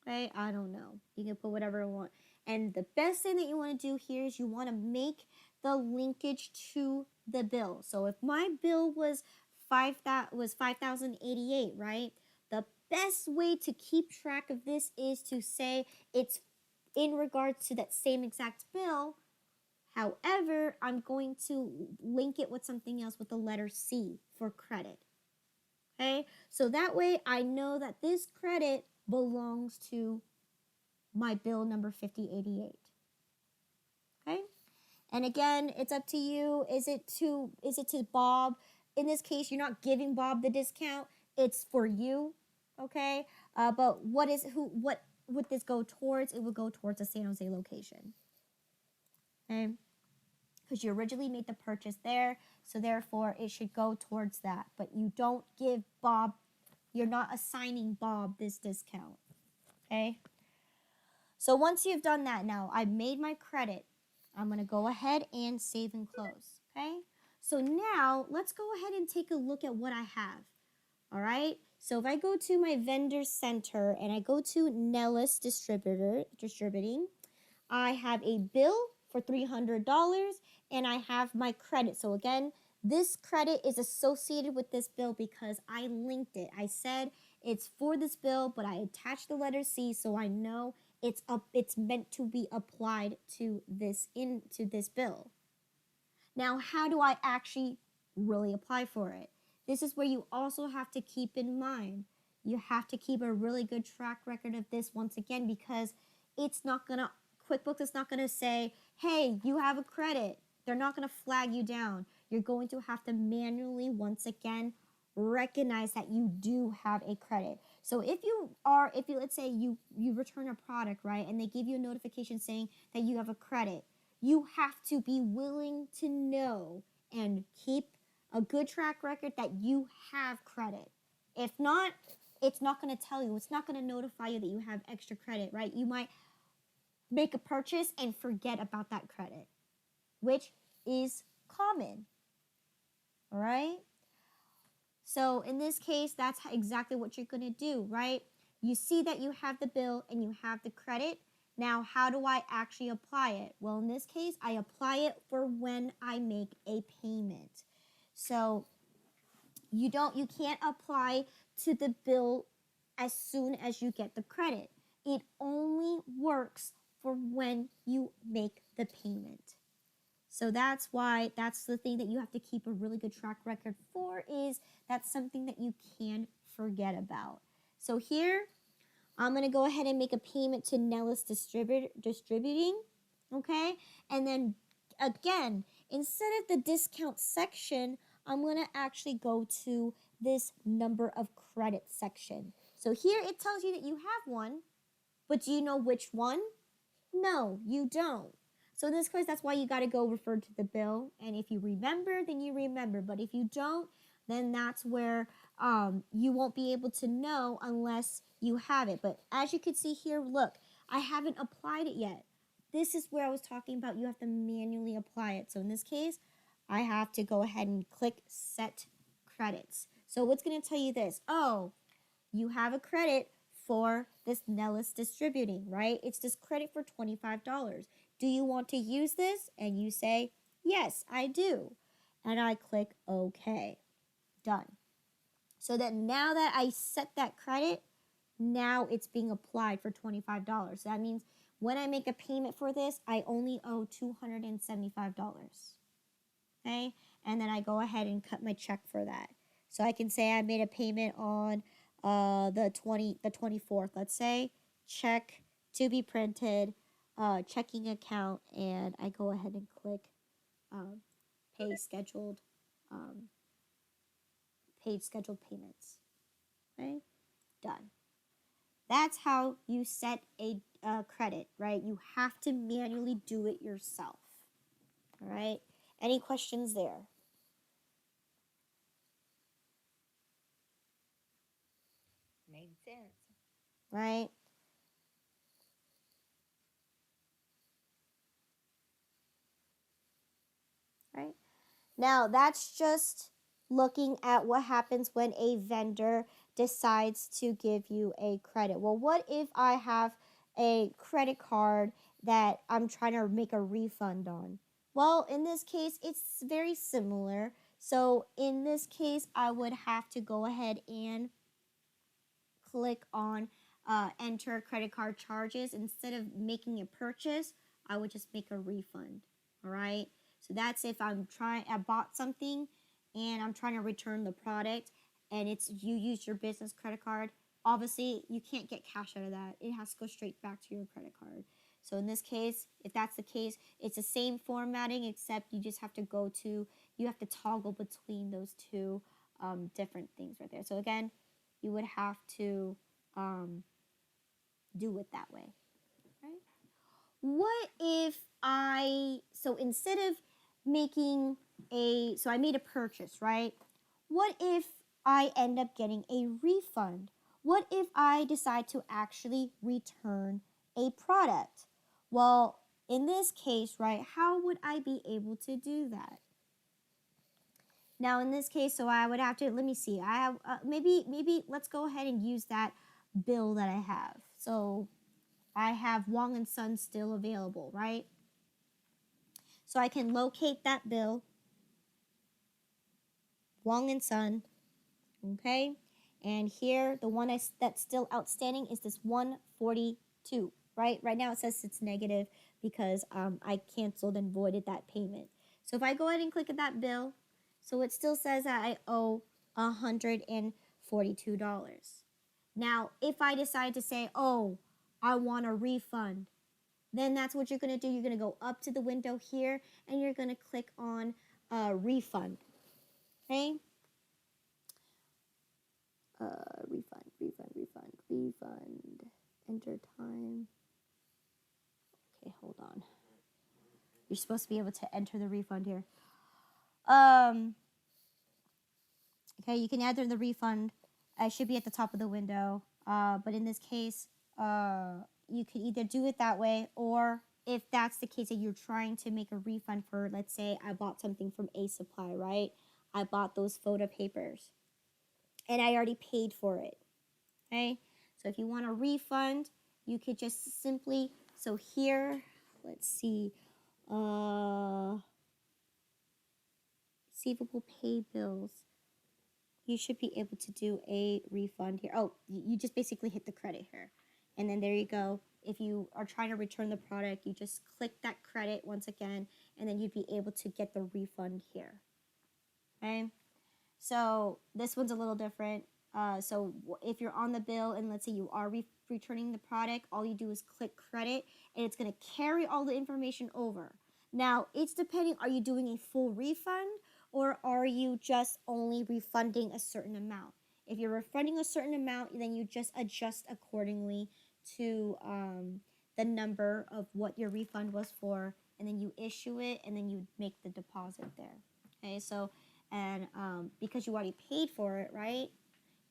Okay, I don't know. You can put whatever you want. And the best thing that you want to do here is you want to make the linkage to the bill. So if my bill was $5,088, right? The best way to keep track of this is to say it's in regards to that same exact bill. However, I'm going to link it with something else with the letter C for credit. Okay, so that way I know that this credit belongs to my bill number 5088. Okay, and again, it's up to you. Is it to Bob? In this case, you're not giving Bob the discount. It's for you. Okay, But what would this go towards? It would go towards the San Jose location. Okay, because you originally made the purchase there, so therefore it should go towards that. But you don't give Bob, you're not assigning Bob this discount. Okay. So once you've done that, now I've made my credit. I'm going to go ahead and save and close. Okay. So now let's go ahead and take a look at what I have. All right. So if I go to my vendor center and I go to Nellis Distributing, I have a bill for $300 and I have my credit. So again, this credit is associated with this bill because I linked it. I said it's for this bill, but I attached the letter C so I know it's meant to be applied to this bill. Now, how do I actually really apply for it? This is where you also have to keep in mind. You have to keep a really good track record of this once again because QuickBooks is not gonna say, hey, you have a credit. They're not gonna flag you down. You're going to have to manually, once again, recognize that you do have a credit. So if let's say you return a product, right, and they give you a notification saying that you have a credit, you have to be willing to know and keep a good track record that you have credit. If not, it's not going to tell you. It's not going to notify you that you have extra credit, right? You might make a purchase and forget about that credit, which is common. All right? So in this case, that's exactly what you're going to do, right? You see that you have the bill and you have the credit. Now, how do I actually apply it? Well, in this case, I apply it for when I make a payment. So you can't apply to the bill as soon as you get the credit. It only works for when you make the payment. So that's the thing that you have to keep a really good track record for, is that's something that you can forget about. So here, I'm going to go ahead and make a payment to Nellis Distributing, okay? And then, again, instead of the discount section, I'm going to actually go to this number of credit section. So here it tells you that you have one, but do you know which one? No, you don't. So in this case, that's why you got to go refer to the bill. And if you remember, then you remember. But if you don't, then that's where you won't be able to know unless you have it. But as you can see here, look, I haven't applied it yet. This is where I was talking about you have to manually apply it. So in this case, I have to go ahead and click Set Credits. So what's going to tell you this? Oh, you have a credit for this Nellis Distributing, right? It's this credit for $25. Do you want to use this? And you say, yes, I do. And I click OK. Done. So that now that I set that credit, now it's being applied for $25. So that means when I make a payment for this, I only owe $275. Okay? And then I go ahead and cut my check for that. So I can say I made a payment on the 24th, let's say, check to be printed, checking account, and I go ahead and click pay scheduled payments. Okay, done. That's how you set a credit, right? You have to manually do it yourself. All right. Any questions there? Made sense. Right. Right. Now, that's just looking at what happens when a vendor decides to give you a credit. Well, what if I have a credit card that I'm trying to make a refund on? Well, in this case, it's very similar. So in this case, I would have to go ahead and click on enter credit card charges. Instead of making a purchase, I would just make a refund. All right. So that's if I bought something and I'm trying to return the product and you use your business credit card. Obviously, you can't get cash out of that. It has to go straight back to your credit card. So in this case, if that's the case, it's the same formatting, except you just have to you have to toggle between those two different things right there. So again, you would have to do it that way, right? What if so instead of making so I made a purchase, right? What if I end up getting a refund? What if I decide to actually return a product? Well, in this case, right, how would I be able to do that? Now, in this case, so I would have to, let me see, I have, maybe let's go ahead and use that bill that I have. So I have Wong and Son still available, right? So I can locate that bill, Wong and Son, okay? And here, the one that's still outstanding is this 142, right? Right now it says it's negative because I canceled and voided that payment. So if I go ahead and click at that bill, so it still says that I owe $142. Now, if I decide to say, oh, I want a refund, then that's what you're going to do. You're going to go up to the window here and you're going to click on refund. Okay? Refund. Enter time. Okay, hold on. You're supposed to be able to enter the refund here. Okay, you can enter the refund. It should be at the top of the window. But in this case, you could either do it that way, or if that's the case that you're trying to make a refund for, let's say I bought something from A Supply, right? I bought those photo papers and I already paid for it. Okay, so if you want a refund, you could just simply, so here, let's see, receivable pay bills. You should be able to do a refund here. Oh, you just basically hit the credit here. And then there you go. If you are trying to return the product, you just click that credit once again, and then you'd be able to get the refund here. Okay? So this one's a little different. So if you're on the bill and let's say you are returning the product, all you do is click credit and it's going to carry all the information over. Now, it's depending, are you doing a full refund or are you just only refunding a certain amount? If you're refunding a certain amount, then you just adjust accordingly to the number of what your refund was for, and then you issue it and then you make the deposit there. Okay, so and because you already paid for it, right,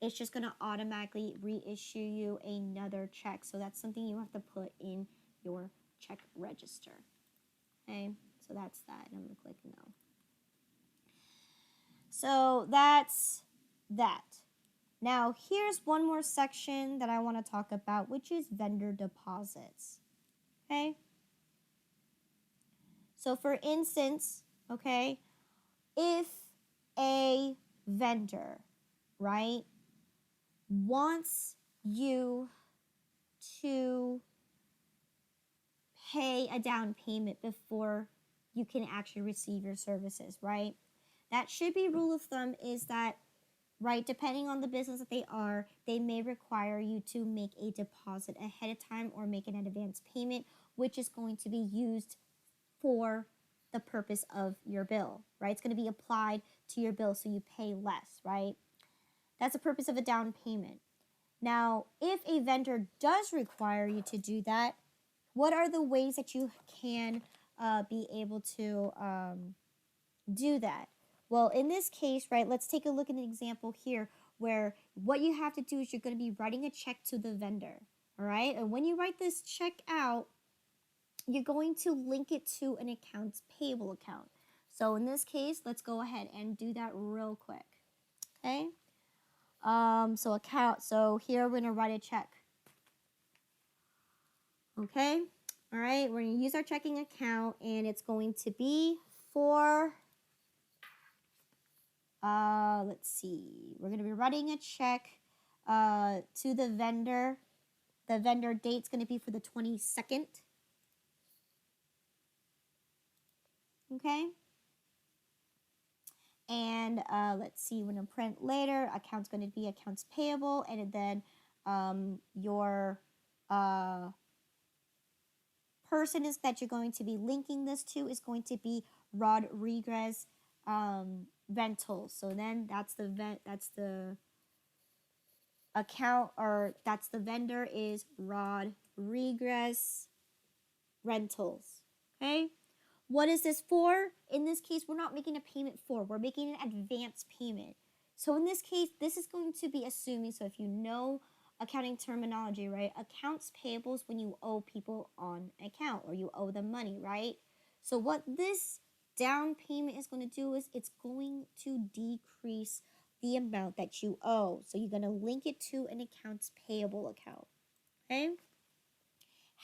it's just going to automatically reissue you another check. So that's something you have to put in your check register. Okay, so that's that. And I'm going to click no. So that's that. Now, here's one more section that I want to talk about, which is vendor deposits. Okay, so for instance, okay, if a vendor, right, wants you to pay a down payment before you can actually receive your services, right? That should be rule of thumb is that, right, depending on the business that they are, they may require you to make a deposit ahead of time or make an advance payment, which is going to be used for the purpose of your bill, right? It's going to be applied to your bill so you pay less, right? That's the purpose of a down payment. Now, if a vendor does require you to do that, what are the ways that you can be able to do that? Well, in this case, right, let's take a look at an example here where what you have to do is you're going to be writing a check to the vendor, all right? And when you write this check out, you're going to link it to an accounts payable account. So in this case, let's go ahead and do that real quick, okay? So here we're gonna write a check. Okay, all right, we're gonna use our checking account and it's going to be for, let's see, we're gonna be writing a check to the vendor. The vendor date's gonna be for the 22nd. Okay. And let's see, we're gonna print later, account's gonna be accounts payable, and then your person is that you're going to be linking this to is going to be Rodriguez Rentals. So then that's the account, or that's the vendor, is Rodriguez Rentals. Okay? What is this for? In this case, we're not making a payment for, we're making an advance payment. So in this case, this is going to be assuming, so if you know accounting terminology, right? Accounts payable is when you owe people on account or you owe them money, right? So what this down payment is going to do is it's going to decrease the amount that you owe. So you're going to link it to an accounts payable account. Okay?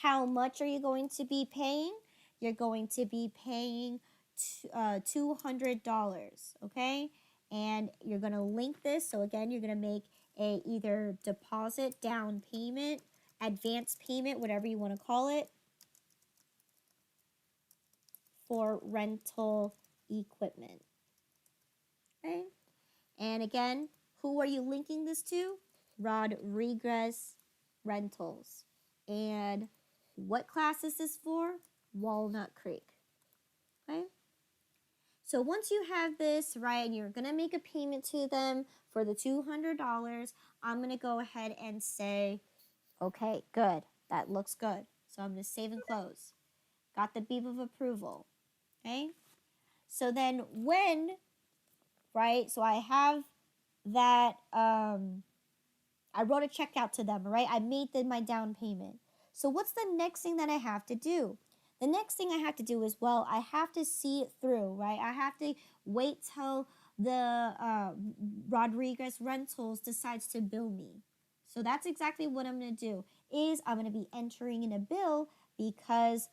How much are you going to be paying? You're going to be paying $200, okay? And you're going to link this. So again, you're going to make a either deposit, down payment, advance payment, whatever you want to call it, for rental equipment. Okay? And again, who are you linking this to? Rodriguez Rentals. And what class is this for? Walnut Creek. Okay? So once you have this, right, and you're going to make a payment to them for the $200, I'm going to go ahead and say, okay, good. That looks good. So I'm going to save and close. Got the beep of approval. Okay? So then when, right, so I have that, I wrote a check out to them, right? I made my down payment. So what's the next thing that I have to do? The next thing I have to do is, well, I have to see it through, right? I have to wait till the Rodriguez Rentals decides to bill me. So that's exactly what I'm going to do, is I'm going to be entering in a bill because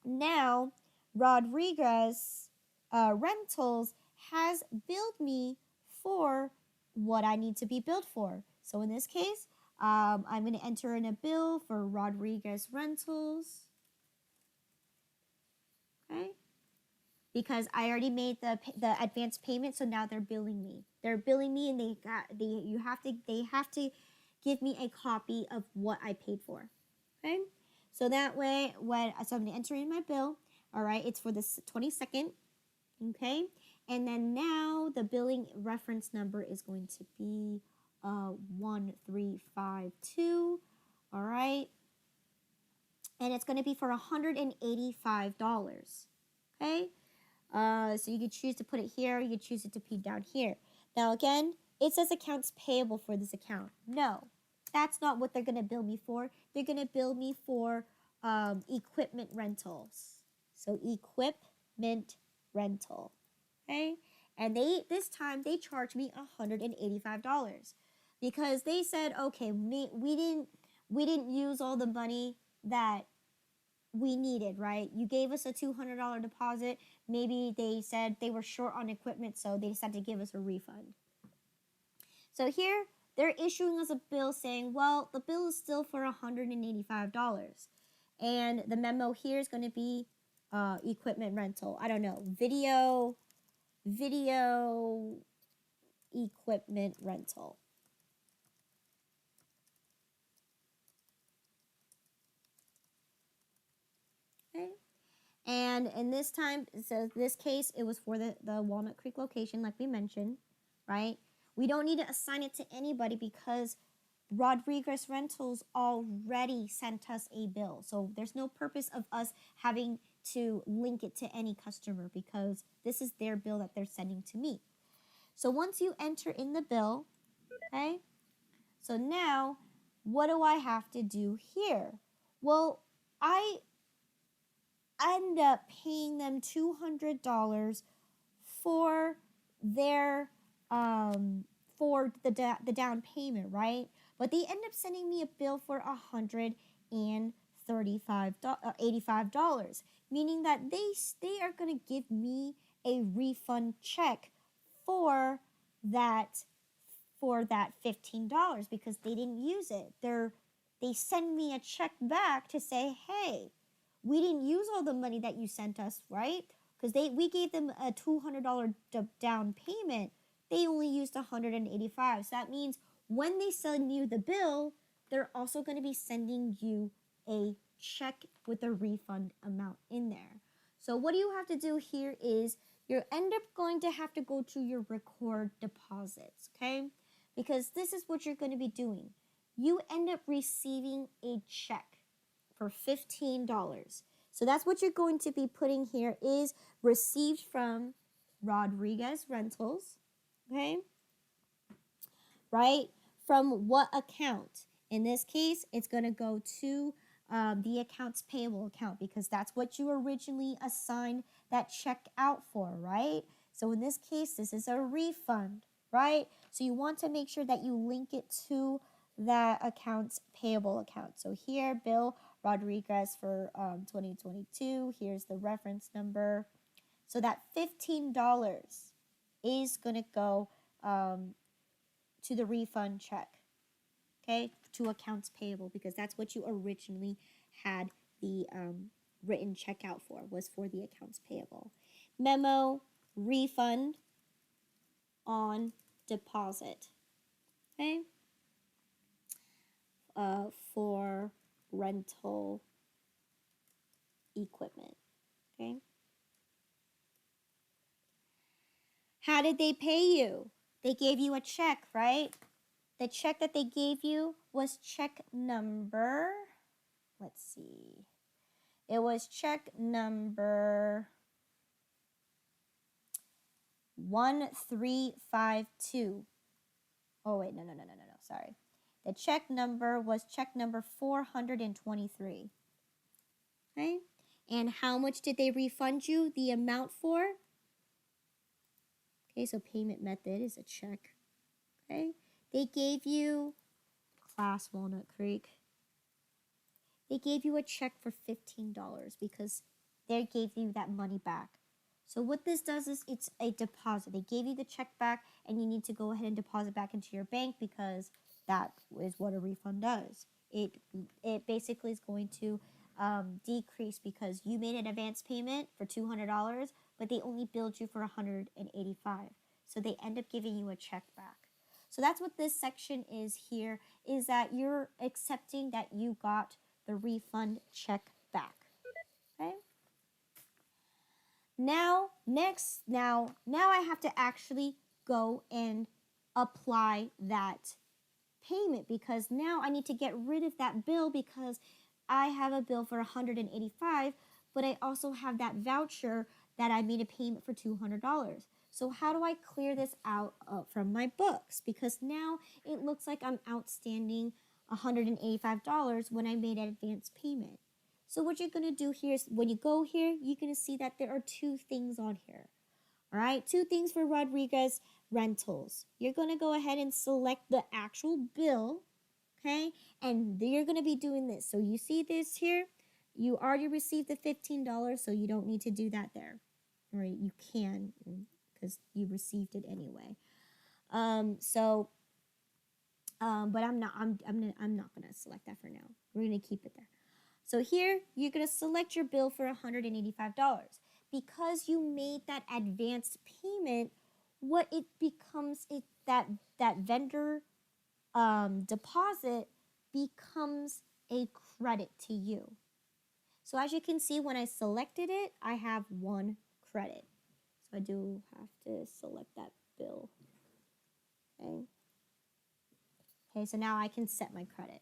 now Rodriguez Rentals has billed me for what I need to be billed for. So in this case, I'm going to enter in a bill for Rodriguez Rentals. Okay? Because I already made the advance payment, so now they're billing me. They're billing me, and they have to give me a copy of what I paid for. Okay? So that way, so I'm going to enter in my bill. All right, it's for the 22nd. Okay? And then now the billing reference number is going to be 1352. All right? And it's going to be for $185. Okay? So you could choose to put it here, you could choose it to be down here. Now again, it says accounts payable for this account. No, that's not what they're going to bill me for. They're going to bill me for equipment rentals. So equipment rental. Okay? And this time they charged me $185 because they said, okay, we didn't use all the money that we needed, right? You gave us a $200 deposit. Maybe they said they were short on equipment, so they decided to give us a refund. So here, they're issuing us a bill saying, well, the bill is still for $185. And the memo here is going to be equipment rental. I don't know, video equipment rental. Okay. And in this time, so this case, it was for the Walnut Creek location, like we mentioned, right? We don't need to assign it to anybody because Rodriguez Rentals already sent us a bill. So there's no purpose of us having to link it to any customer because this is their bill that they're sending to me. So once you enter in the bill, okay, so now what do I have to do here? Well, I end up paying them $200 for their for the down payment, right? But they end up sending me a bill for $185, meaning that they are going to give me a refund check for that $15 because they didn't use it. They send me a check back to say, hey, we didn't use all the money that you sent us, right? Because we gave them a $200 down payment. They only used $185. So that means when they send you the bill, they're also going to be sending you a check with a refund amount in there. So what you have to do here is you end up going to have to go to your record deposits, okay? because this is what you're going to be doing. You end up receiving a check for $15. So that's what you're going to be putting here is received from Rodriguez Rentals, okay? Right? From what account? In this case, it's going to go to the accounts payable account because that's what you originally assigned that check out for, right? So in this case, this is a refund, right? So you want to make sure that you link it to that accounts payable account. So here, Bill Rodriguez for 2022. Here's the reference number. So that $15 is going to go to the refund check, okay, to accounts payable because that's what you originally had the written check out for, was for the accounts payable. Memo, refund on deposit, okay, for rental equipment, okay. How did they pay you? They gave you a check, right? The check that they gave you was check number, let's see. It was check number 1352. Oh, wait, no, sorry. The check number was check number 423. Okay? And how much did they refund you the amount for? Okay, so payment method is a check. Okay? They gave you Class Walnut Creek. They gave you a check for $15 because they gave you that money back. So what this does is it's a deposit. They gave you the check back and you need to go ahead and deposit back into your bank because that is what a refund does. It basically is going to decrease because you made an advance payment for $200, but they only billed you for $185. So they end up giving you a check back. So that's what this section is here, is that you're accepting that you got the refund check back. Okay? Now I have to actually go and apply that payment because now I need to get rid of that bill because I have a bill for $185, but I also have that voucher that I made a payment for $200. So how do I clear this out from my books? Because now it looks like I'm outstanding $185 when I made an advance payment. So what you're going to do here is when you go here, you're going to see that there are two things on here. All right, two things for Rodriguez Rentals. You're going to go ahead and select the actual bill, okay? And you're going to be doing this. So you see this here? You already received the $15, so you don't need to do that there. All right, you can because you received it anyway. But I'm not going to select that for now. We're going to keep it there. So here, you're going to select your bill for $185. Because you made that advanced payment, what it becomes, that vendor deposit becomes a credit to you. So as you can see, when I selected it, I have 1 credit. So I do have to select that bill. Okay, so now I can set my credit.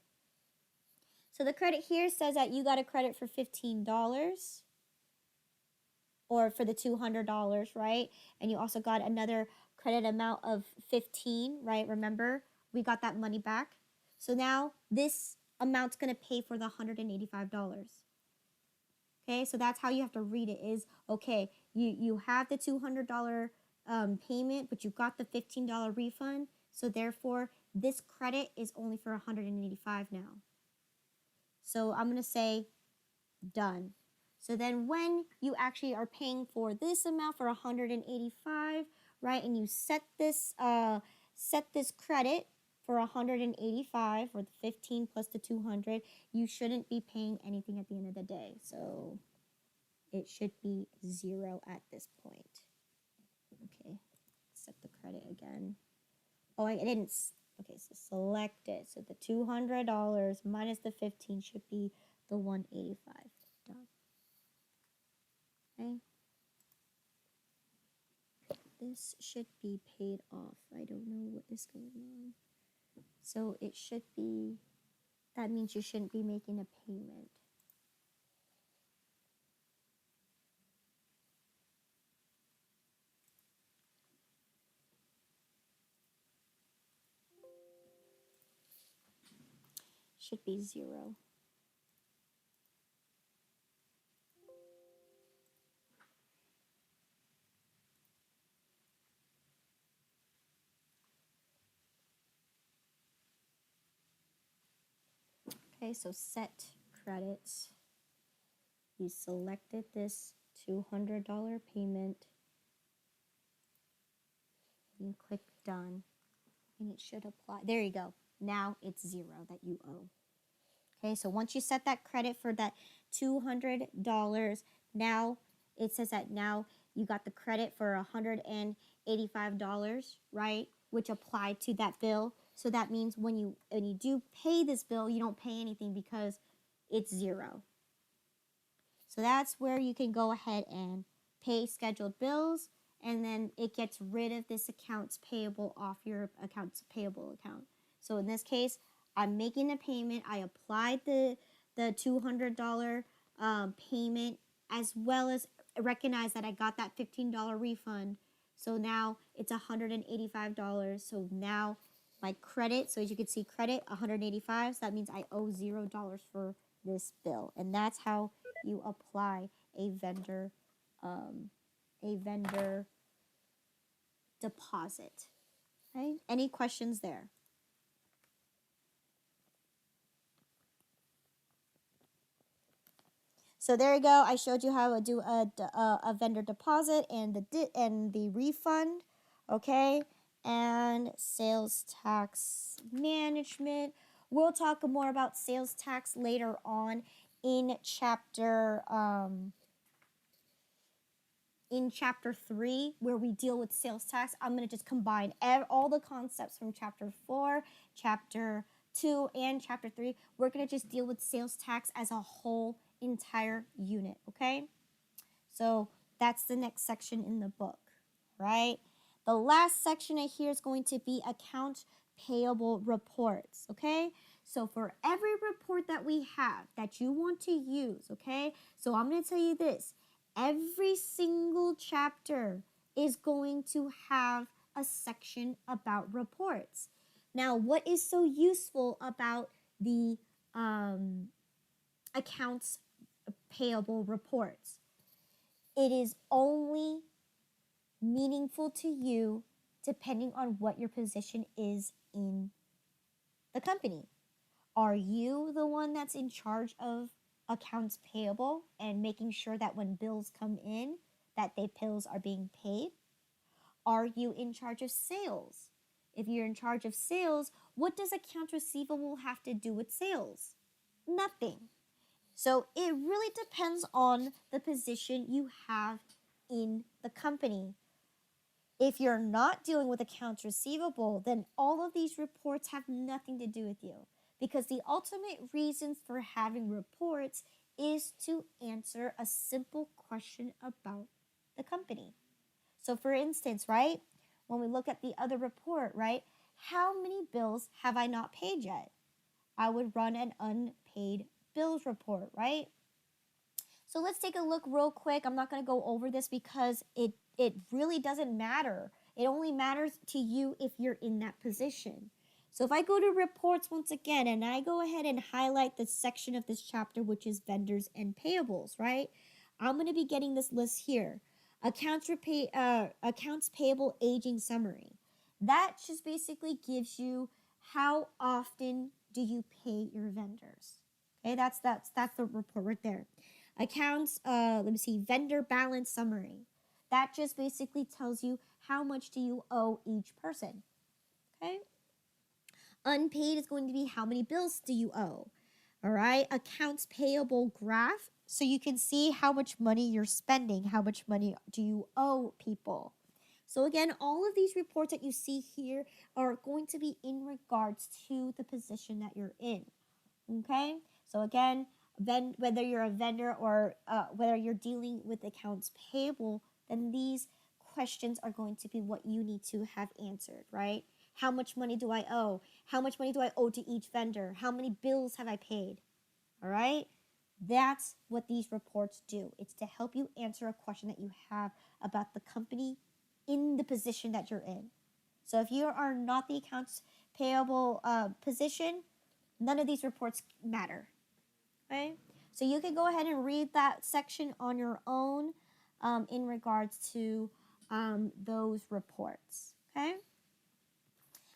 So the credit here says that you got a credit for $15 or for the $200, right? And you also got another credit amount of $15, right? Remember, we got that money back. So now this amount's going to pay for the $185. Okay, so that's how you have to read it is, okay, you have the $200 payment, but you got the $15 refund. So therefore, this credit is only for $185 now. So I'm going to say done. So then when you actually are paying for this amount for $185, right, and you set this credit for $185 or the 15 plus the 200, you shouldn't be paying anything at the end of the day. So it should be 0 at this point. Okay, set the credit again. Oh, I didn't. Okay, so select it. So the $200 minus the 15 should be the $185. Done. Okay. this should be paid off. I don't know what is going on. So it should be, that means you shouldn't be making a payment. Should be 0. Okay, so set credits. You selected this $200 payment. You click done, and it should apply. There you go. Now it's 0 that you owe. Okay, so once you set that credit for that $200, now it says that now you got the credit for $185, right? Which applied to that bill. So that means when you do pay this bill, you don't pay anything because it's 0. So that's where you can go ahead and pay scheduled bills, and then it gets rid of this accounts payable off your accounts payable account. So in this case, I'm making a payment. I applied the $200 payment, as well as recognize that I got that $15 refund. So now it's $185. So now my credit, so as you can see, credit $185. So that means I owe $0 for this bill, and that's how you apply a vendor deposit. Right? Any questions there? So there you go. I showed you how to do a vendor deposit and the refund, okay? And sales tax management. We'll talk more about sales tax later on in chapter 3, where we deal with sales tax. I'm going to just combine all the concepts from chapter 4, chapter 2, and chapter 3. We're going to just deal with sales tax as a whole entire unit, okay? So that's the next section in the book, right? The last section here is going to be accounts payable reports, okay? So for every report that we have that you want to use, okay? So I'm going to tell you this. Every single chapter is going to have a section about reports. Now, what is so useful about the accounts payable reports? It is only meaningful to you depending on what your position is in the company. Are you the one that's in charge of accounts payable and making sure that when bills come in, that the bills are being paid? Are you in charge of sales? If you're in charge of sales, what does accounts receivable have to do with sales? Nothing. So it really depends on the position you have in the company. If you're not dealing with accounts receivable, then all of these reports have nothing to do with you, because the ultimate reason for having reports is to answer a simple question about the company. So for instance, right, when we look at the other report, right, how many bills have I not paid yet? I would run an unpaid bills report, right? So let's take a look real quick. I'm not going to go over this because it really doesn't matter. It only matters to you if you're in that position. So if I go to reports once again, and I go ahead and highlight the section of this chapter, which is vendors and payables, right? I'm going to be getting this list here. Accounts payable aging summary. That just basically gives you how often do you pay your vendors. Okay, that's the report right there. Accounts, let me see, vendor balance summary. That just basically tells you how much do you owe each person. Okay? Unpaid is going to be how many bills do you owe. All right? Accounts payable graph, so you can see how much money you're spending, how much money do you owe people. So again, all of these reports that you see here are going to be in regards to the position that you're in. Okay? So again, whether you're a vendor or whether you're dealing with accounts payable, then these questions are going to be what you need to have answered, right? How much money do I owe? How much money do I owe to each vendor? How many bills have I paid? All right? That's what these reports do. It's to help you answer a question that you have about the company in the position that you're in. So if you are not the accounts payable position, none of these reports matter. Okay? So you can go ahead and read that section on your own in regards to those reports. Okay?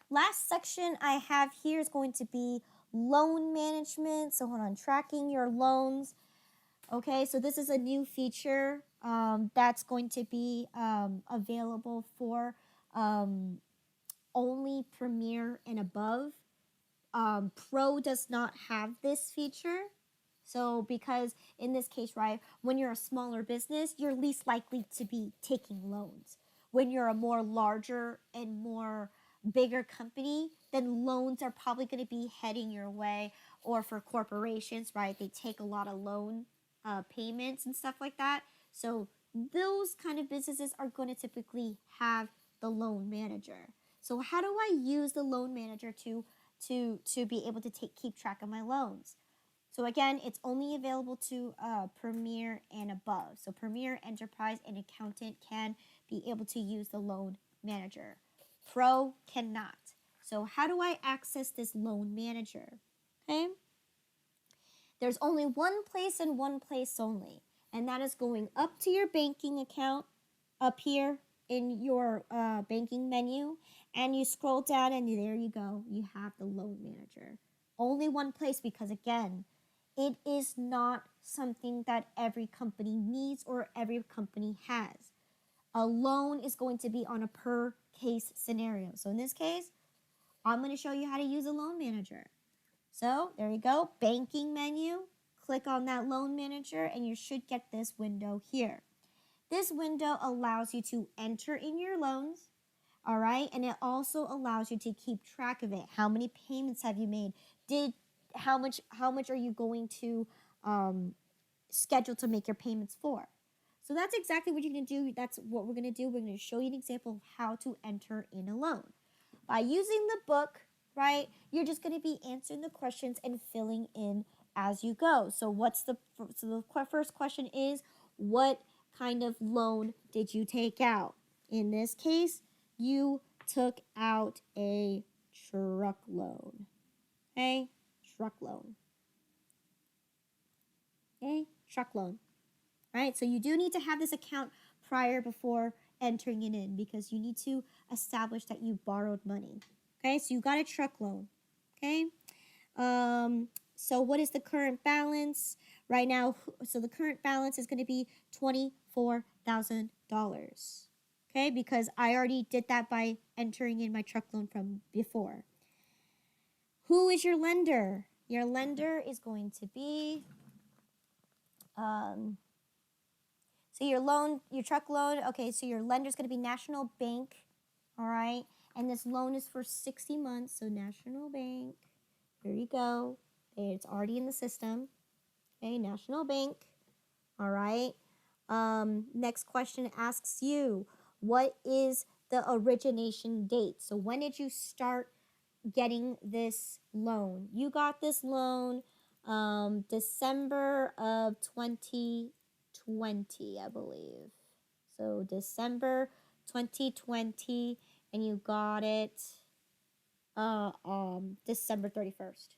Last section I have here is going to be loan management. So hold on, tracking your loans. Okay, so this is a new feature that's going to be available for only Premier and above. Pro does not have this feature. So because in this case, right, when you're a smaller business, you're least likely to be taking loans. When you're a more larger and more bigger company, then loans are probably going to be heading your way. Or for corporations, right, they take a lot of loan payments and stuff like that. So those kind of businesses are going to typically have the loan manager. So how do I use the loan manager to be able to keep track of my loans? So again, it's only available to Premier and above. So Premier, Enterprise, and Accountant can be able to use the loan manager. Pro cannot. So how do I access this loan manager? Okay. There's only one place and one place only, and that is going up to your banking account up here in your banking menu, and you scroll down and there you go. You have the loan manager. Only one place because, again, it is not something that every company needs or every company has. A loan is going to be on a per case scenario. So in this case, I'm going to show you how to use a loan manager. So there you go, banking menu, click on that loan manager and you should get this window here. This window allows you to enter in your loans, all right? And it also allows you to keep track of it. How many payments have you made? How much are you going to schedule to make your payments for? So that's exactly what you're going to do. That's what we're going to do. We're going to show you an example of how to enter in a loan. By using the book, right, you're just going to be answering the questions and filling in as you go. So the first question is, what kind of loan did you take out? In this case, you took out a truck loan. Okay, truck loan. Okay, truck loan. All right, so you do need to have this account before entering it in because you need to establish that you borrowed money. Okay, so you got a truck loan. Okay, so what is the current balance right now? So the current balance is going to be $24,000. Okay, because I already did that by entering in my truck loan from before. Who is your lender? Your lender is going to be, so your truck loan, okay, so your lender is going to be National Bank, all right? And this loan is for 60 months, so National Bank, there you go. It's already in the system, okay, National Bank, all right? Next question asks you, what is the origination date? So when did you start getting this loan? You got this loan December of 2020, I believe. So December 2020, and you got it December 31st.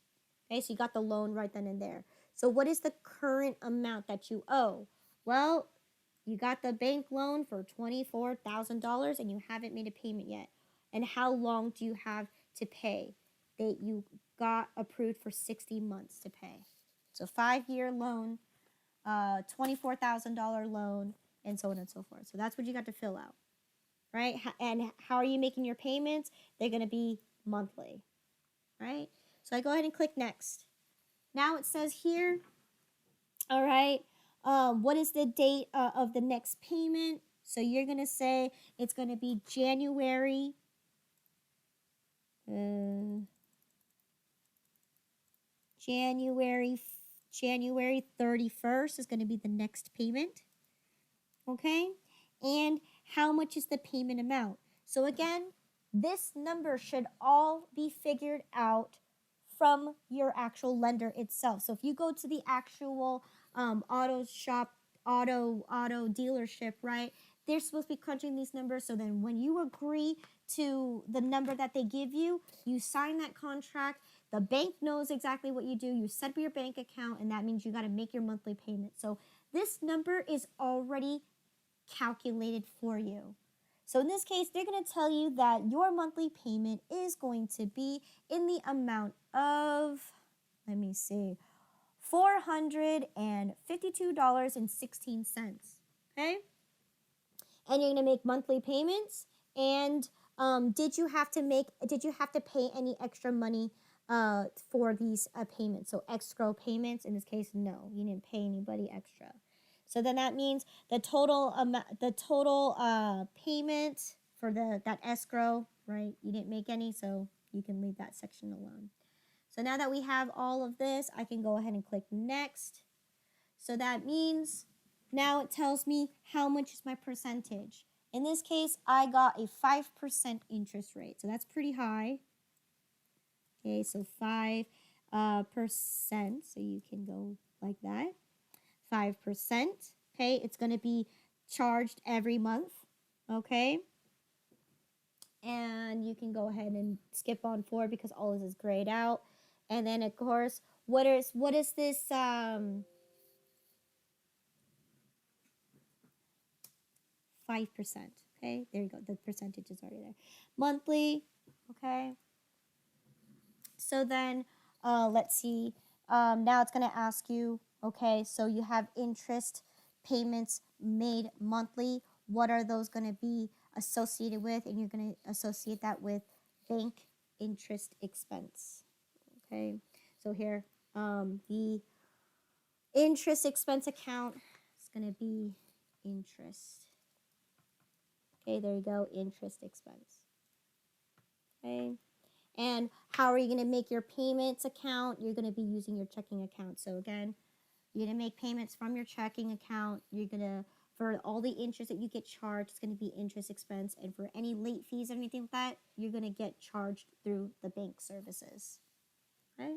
Okay, so you got the loan right then and there. So what is the current amount that you owe? Well, you got the bank loan for $24,000 and you haven't made a payment yet. And how long do you have to pay? That you got approved for 60 months to pay. So 5-year loan, $24,000 loan, and so on and so forth. So that's what you got to fill out, right? And how are you making your payments? They're going to be monthly, right? So I go ahead and click next. Now it says here, all right, what is the date of the next payment? So you're going to say it's going to be January. January 31st is going to be the next payment. Okay? And how much is the payment amount? So again, this number should all be figured out from your actual lender itself. So if you go to the actual auto shop, auto dealership, right? They're supposed to be crunching these numbers. So then when you agree to the number that they give you, you sign that contract. The bank knows exactly what you do. You set up your bank account, and that means you got to make your monthly payment. So this number is already calculated for you. So in this case, they're going to tell you that your monthly payment is going to be in the amount of, let me see, $452.16. Okay? And you're going to make monthly payments. And did you have to pay any extra money for these payments? So escrow payments, in this case, no, you didn't pay anybody extra. So then that means the total payment for that escrow, right? You didn't make any, so you can leave that section alone. So now that we have all of this, I can go ahead and click next. So that means now it tells me how much is my percentage. In this case, I got a 5% interest rate. So that's pretty high. Okay, so 5%. So you can go like that. 5%. Okay, it's going to be charged every month. Okay. And you can go ahead and skip on forward because all this is grayed out. And then of course, what is this 5%? Okay, there you go. The percentage is already there. Monthly, okay. So then, let's see. Now it's going to ask you, okay, so you have interest payments made monthly. What are those going to be associated with? And you're going to associate that with bank interest expense. Okay, so here, the interest expense account is going to be interest. Okay, there you go, interest expense. Okay. And how are you going to make your payments account? You're going to be using your checking account. So again, you're going to make payments from your checking account. You're going to, for all the interest that you get charged, it's going to be interest expense. And for any late fees or anything like that, you're going to get charged through the bank services. Okay?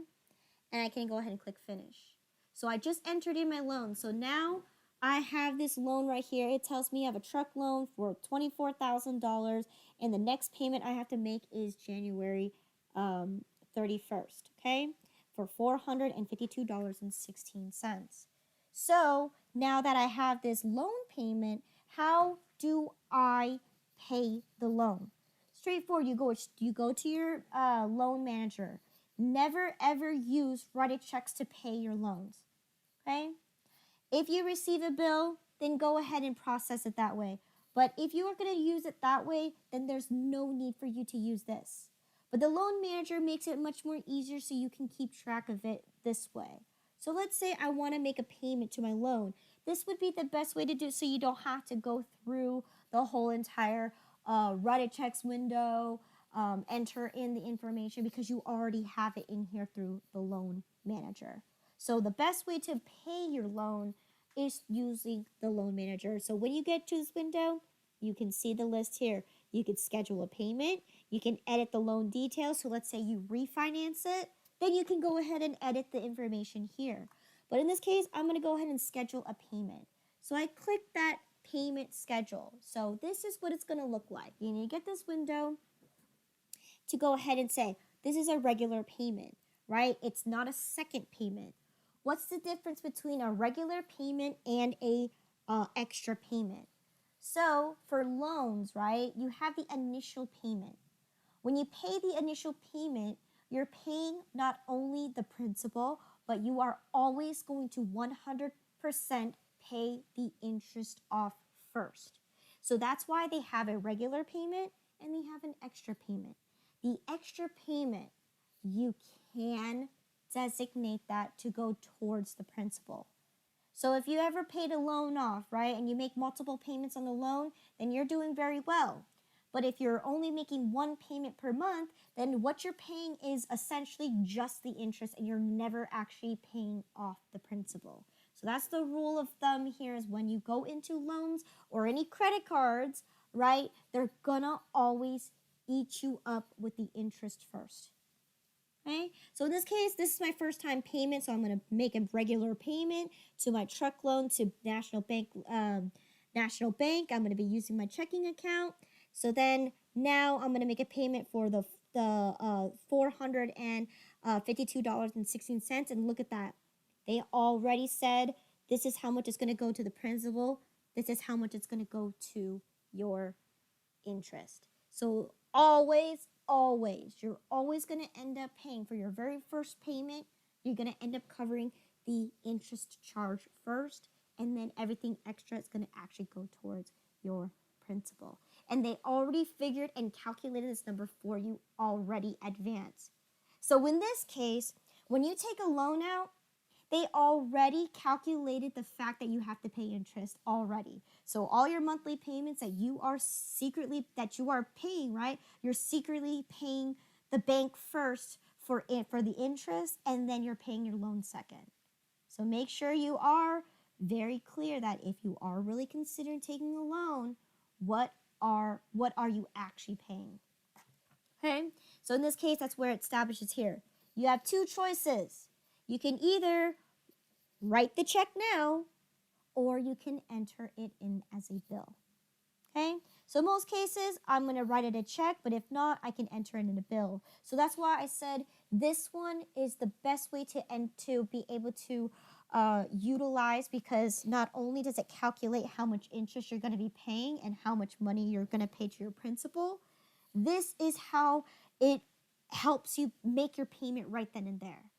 And I can go ahead and click finish. So I just entered in my loan. So now I have this loan right here. It tells me I have a truck loan for $24,000. And the next payment I have to make is January 31st, okay, for $452.16. So now that I have this loan payment, how do I pay the loan? Straightforward. You go to your loan manager. Never ever use write checks to pay your loans. Okay? If you receive a bill, then go ahead and process it that way. But if you are going to use it that way, then there's no need for you to use this. But the loan manager makes it much more easier so you can keep track of it this way. So let's say I want to make a payment to my loan. This would be the best way to do it so you don't have to go through the whole entire write checks window, enter in the information because you already have it in here through the loan manager. So the best way to pay your loan is using the loan manager. So when you get to this window, you can see the list here. You can schedule a payment. You can edit the loan details. So let's say you refinance it, then you can go ahead and edit the information here. But in this case, I'm going to go ahead and schedule a payment. So I click that payment schedule. So this is what it's going to look like. You need to get this window to go ahead and say, this is a regular payment, right? It's not a second payment. What's the difference between a regular payment and a extra payment? So for loans, right, you have the initial payment. When you pay the initial payment, you're paying not only the principal, but you are always going to 100% pay the interest off first. So that's why they have a regular payment and they have an extra payment. The extra payment, you can designate that to go towards the principal. So if you ever paid a loan off, right, and you make multiple payments on the loan, then you're doing very well. But if you're only making one payment per month, then what you're paying is essentially just the interest and you're never actually paying off the principal. So that's the rule of thumb here is when you go into loans or any credit cards, right? They're gonna always eat you up with the interest first. Okay, so in this case, this is my first time payment, so I'm going to make a regular payment to my truck loan to National Bank. National Bank. I'm going to be using my checking account. So then now I'm going to make a payment for the $452.16, and look at that. They already said this is how much it's going to go to the principal. This is how much it's going to go to your interest. So always, you're always going to end up paying for your very first payment. You're going to end up covering the interest charge first, and then everything extra is going to actually go towards your principal. And they already figured and calculated this number for you already advanced. So in this case, when you take a loan out, they already calculated the fact that you have to pay interest already. So all your monthly payments that you are paying, right? You're secretly paying the bank first for the interest, and then you're paying your loan second. So make sure you are very clear that if you are really considering taking a loan, what are you actually paying? Okay? So in this case, that's where it establishes here. You have two choices. You can either write the check now, or you can enter it in as a bill. Okay? So in most cases, I'm going to write it a check, but if not, I can enter it in a bill. So that's why I said this one is the best way to be able to utilize, because not only does it calculate how much interest you're going to be paying and how much money you're going to pay to your principal, this is how it helps you make your payment right then and there.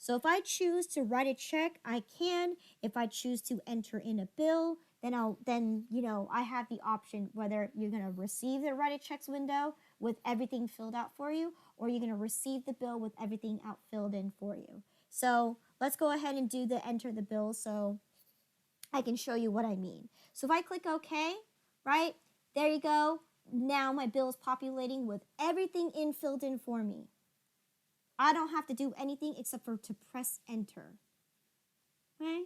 So if I choose to write a check, I can. If I choose to enter in a bill, then I have the option whether you're going to receive the write a checks window with everything filled out for you, or you're going to receive the bill with everything out filled in for you. So let's go ahead and do the enter the bill so I can show you what I mean. So if I click OK, right, there you go. Now my bill is populating with everything filled in for me. I don't have to do anything except for to press enter. Okay?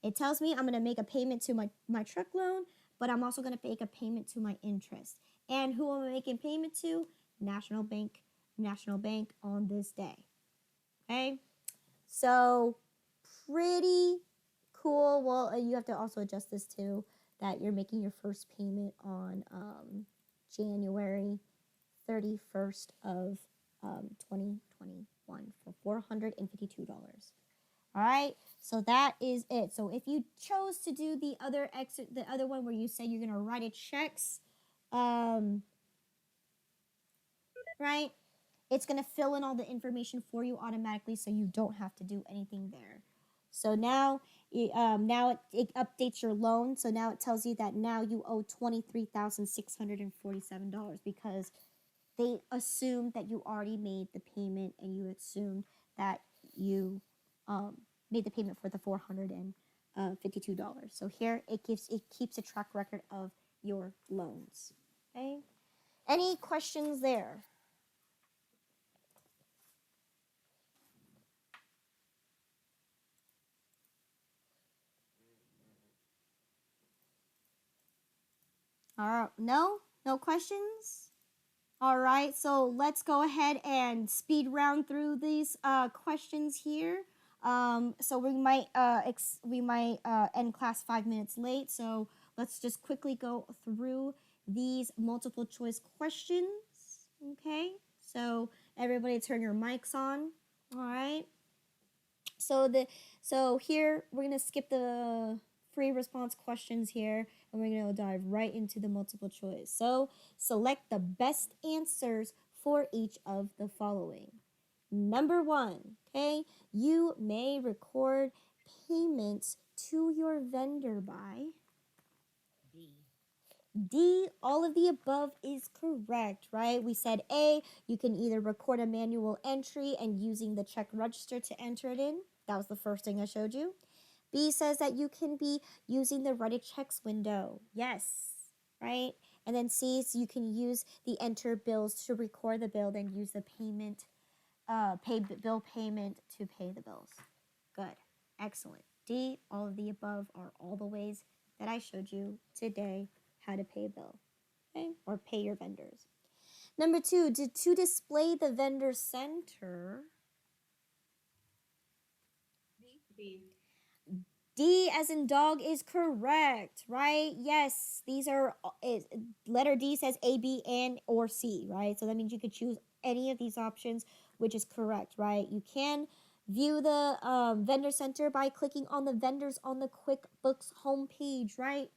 It tells me I'm going to make a payment to my truck loan, but I'm also going to make a payment to my interest. And who am I making payment to? National Bank on this day. Okay? So pretty cool. Well, you have to also adjust this too, that you're making your first payment on January 31st of 2021 for $452. All right, so that is it. So if you chose to do the other one where you say you're gonna write a checks, right? It's gonna fill in all the information for you automatically, so you don't have to do anything there. So now, it updates your loan. So now it tells you that now you owe $23,647 because they assumed that you already made the payment, and you assumed that you made the payment for the $452. So here it keeps a track record of your loans. Okay. Any questions there? All right. No questions. All right, so let's go ahead and speed round through these questions here. So we might end class 5 minutes late. So let's just quickly go through these multiple choice questions. Okay, so everybody turn your mics on. All right. So here we're gonna skip the free response questions here, and we're going to dive right into the multiple choice. So select the best answers for each of the following. Number 1, okay, you may record payments to your vendor by D, all of the above is correct, right? We said A, you can either record a manual entry and using the check register to enter it in. That was the first thing I showed you. B says that you can be using the write a checks window. Yes, right? And then C, so you can use the enter bills to record the bill, then use the bill payment to pay the bills. Good. Excellent. D, all of the above are all the ways that I showed you today how to pay a bill. okay, or pay your vendors. Number 2, to display the vendor center. D. D as in dog is correct, right? Yes, these are, letter D says A, B, and or C, right? So that means you could choose any of these options, which is correct, right? You can view the vendor center by clicking on the vendors on the QuickBooks homepage, right?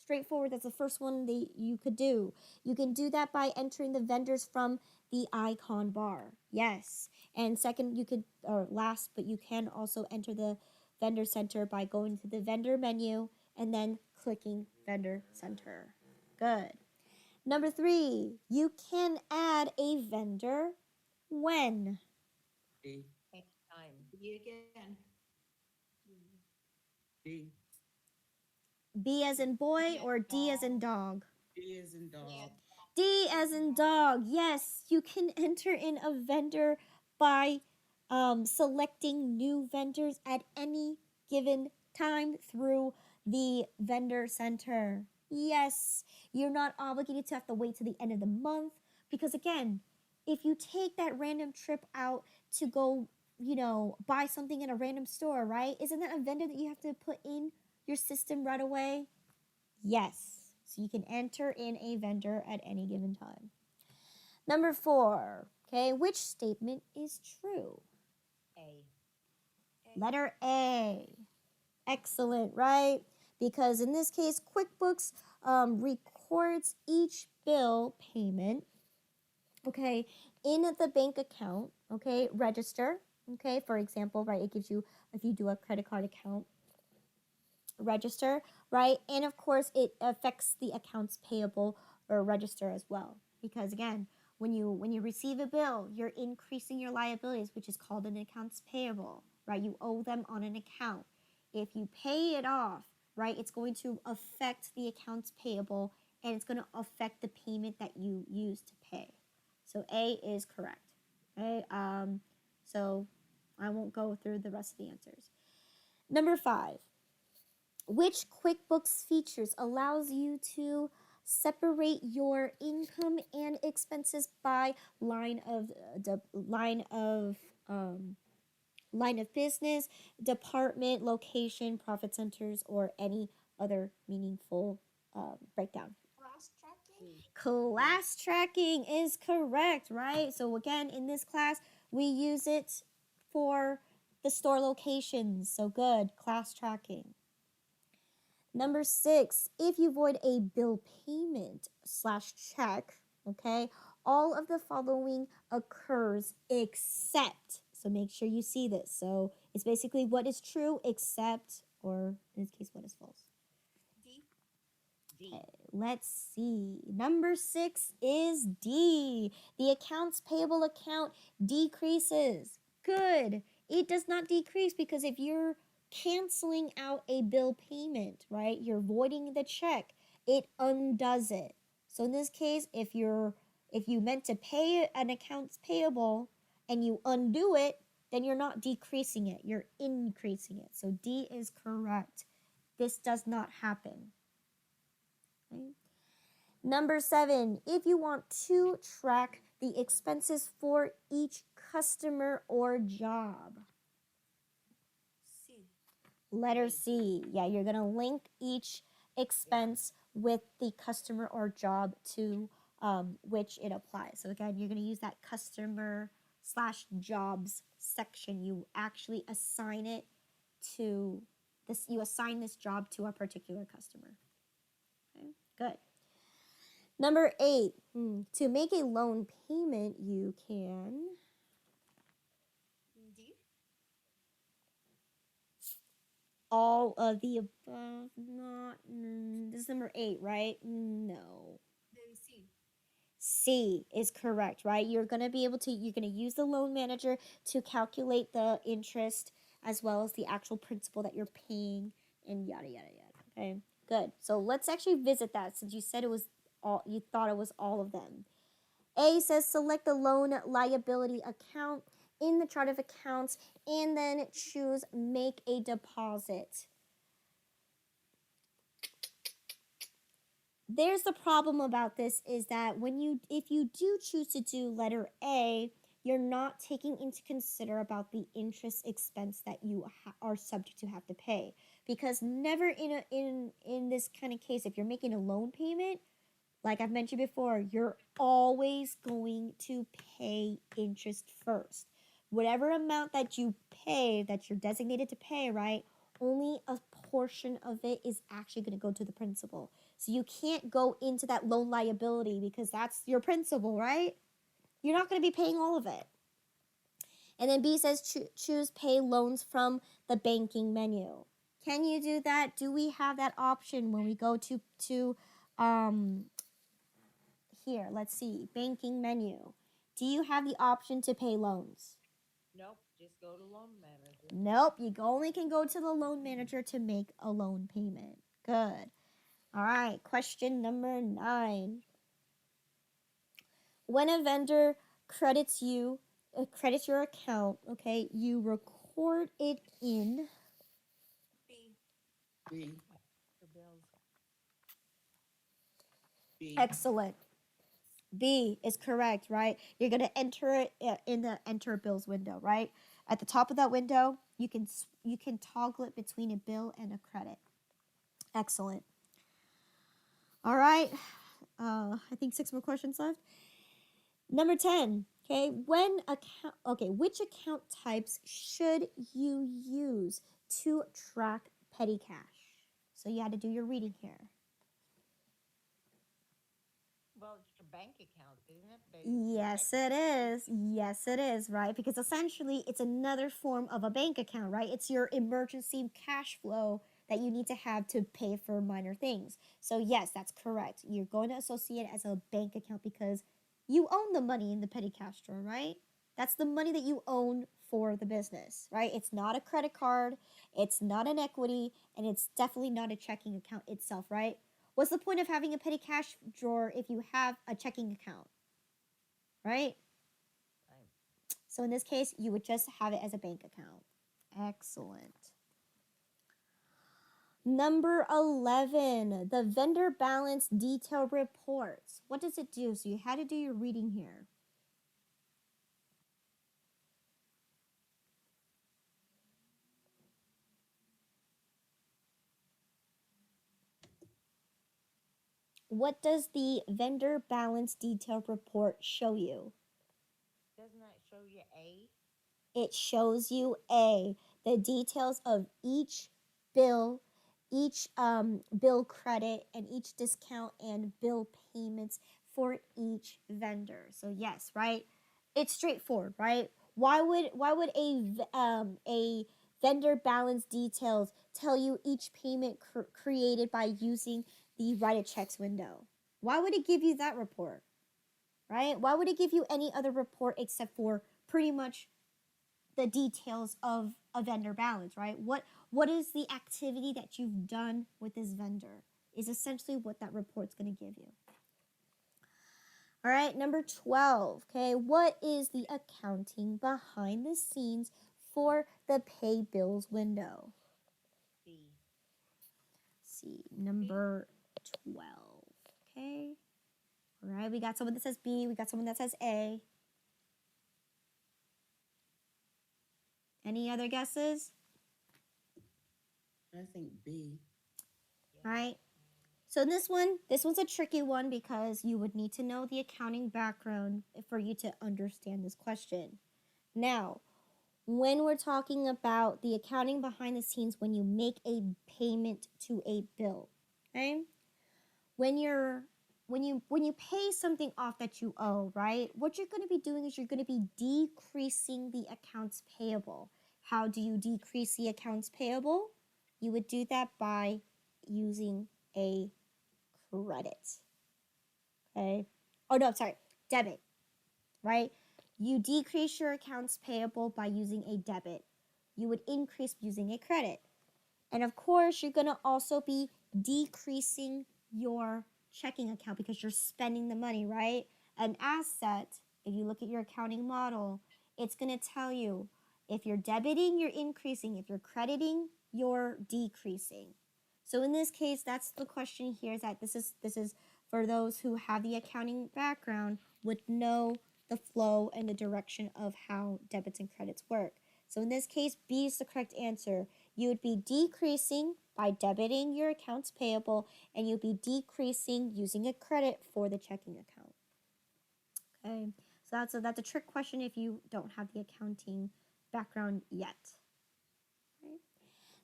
Straightforward. That's the first one that you could do. You can do that by entering the vendors from the icon bar. Yes. And second, you could, or last, but you can also enter the vendor center by going to the vendor menu and then clicking vendor center. Good. Number 3, you can add a vendor when. D. Anytime. D again. D. B as in boy D or D as in dog? D is in dog. Yeah. D as in dog. Yes, you can enter in a vendor by selecting new vendors at any given time through the vendor center. Yes, you're not obligated to have to wait to the end of the month because, again, if you take that random trip out to go, buy something in a random store, right? Isn't that a vendor that you have to put in your system right away? Yes. So you can enter in a vendor at any given time. Number 4, okay, which statement is true? A. Letter A. Excellent, right? Because in this case, QuickBooks records each bill payment, okay, in the bank account, okay, register, okay, for example, right, it gives you, if you do a credit card account, register, right? And of course, it affects the accounts payable or register as well. Because again, when you receive a bill, you're increasing your liabilities, which is called an accounts payable, right? You owe them on an account. If you pay it off, right, it's going to affect the accounts payable and it's going to affect the payment that you use to pay. So A is correct. Okay, so I won't go through the rest of the answers. Number 5. Which QuickBooks features allows you to separate your income and expenses by line of business, department, location, profit centers, or any other meaningful breakdown? Class tracking. Class tracking is correct, right? So again, in this class, we use it for the store locations. So good, class tracking. Number 6, if you void a bill payment / check, okay, all of the following occurs except, so make sure you see this. So it's basically what is true except, or in this case, what is false. D. D. Okay, let's see. Number 6 is D. The accounts payable account decreases. Good. It does not decrease because if you're canceling out a bill payment, right? You're voiding the check. It undoes it. So in this case, if you meant to pay an accounts payable and you undo it, then you're not decreasing it, you're increasing it. So D is correct. This does not happen. Okay. Number 7, if you want to track the expenses for each customer or job. C. Letter C. Yeah, you're going to link each expense with the customer or job to which it applies. So again, you're going to use that customer / jobs section. You actually assign it to this. You assign this job to a particular customer. Okay, good. Number 8, to make a loan payment, you can D. all of the above. Not this is number 8, right? No. Then C. C is correct, right? You're going to use the loan manager to calculate the interest as well as the actual principal that you're paying and yada yada yada. Okay, good. So let's actually visit that since you said you thought it was all of them. A says select the loan liability account in the chart of accounts and then choose make a deposit. there's the problem about this is that if you do choose to do letter A, you're not taking into consider about the interest expense that you are subject to have to pay, because never in this kind of case, if you're making a loan payment, like I've mentioned before, you're always going to pay interest first. Whatever amount that you pay, that you're designated to pay, right? Only a portion of it is actually going to go to the principal. So you can't go into that loan liability because that's your principal, right? You're not going to be paying all of it. And then B says choose pay loans from the banking menu. Can you do that? Do we have that option when we go to here, let's see, banking menu. Do you have the option to pay loans? Nope, just go to loan manager. Nope, you only can go to the loan manager to make a loan payment. Good. All right, question number 9. When a vendor credits your account, okay, you record it in B. B. For bills. B. excellent. B is correct, right? You're going to enter it in the enter bills window, right? At the top of that window, you can toggle it between a bill and a credit. Excellent. All right. I think 6 more questions left. Number 10. Which account types should you use to track petty cash? So you had to do your reading here. Well, it's your bank account, isn't it? Yes, it is. Yes, it is, right? Because essentially it's another form of a bank account, right? It's your emergency cash flow that you need to have to pay for minor things. So yes, that's correct. You're going to associate it as a bank account because you own the money in the petty cash drawer, right? That's the money that you own for the business, right? It's not a credit card, it's not an equity, and it's definitely not a checking account itself, right? What's the point of having a petty cash drawer if you have a checking account, right? Right. So in this case, you would just have it as a bank account. Excellent. Number 11, the vendor balance detail reports. What does it do? So you had to do your reading here. What does the vendor balance detail report show you? Doesn't that show you A? It shows you the details of each bill, each bill credit, and each discount and bill payments for each vendor. So yes, right? It's straightforward, right? Why would a vendor balance details tell you each payment created by using the write a checks window? Why would it give you that report? Right? Why would it give you any other report except for pretty much the details of a vendor balance, right? What is the activity that you've done with this vendor is essentially what that report's going to give you. All right, number 12, okay? What is the accounting behind the scenes for the pay bills window? B. See, number 12, okay? All right, we got someone that says B, we got someone that says A. Any other guesses? I think B. All right. So this one's a tricky one because you would need to know the accounting background for you to understand this question. Now, when we're talking about the accounting behind the scenes when you make a payment to a bill, okay? When you pay something off that you owe, right? What you're going to be doing is you're going to be decreasing the accounts payable. How do you decrease the accounts payable? You would do that by using a credit. Okay? Oh no, sorry, debit. Right? You decrease your accounts payable by using a debit. You would increase using a credit. And of course, you're going to also be decreasing your checking account because you're spending the money, right? An asset, if you look at your accounting model, it's going to tell you if you're debiting, you're increasing. If you're crediting, you're decreasing. So in this case, that's the question here, is that this is for those who have the accounting background, would know the flow and the direction of how debits and credits work. So in this case, B is the correct answer. You would be decreasing by debiting your accounts payable, and you'd be decreasing using a credit for the checking account. Okay, so that's a trick question if you don't have the accounting background yet. Okay.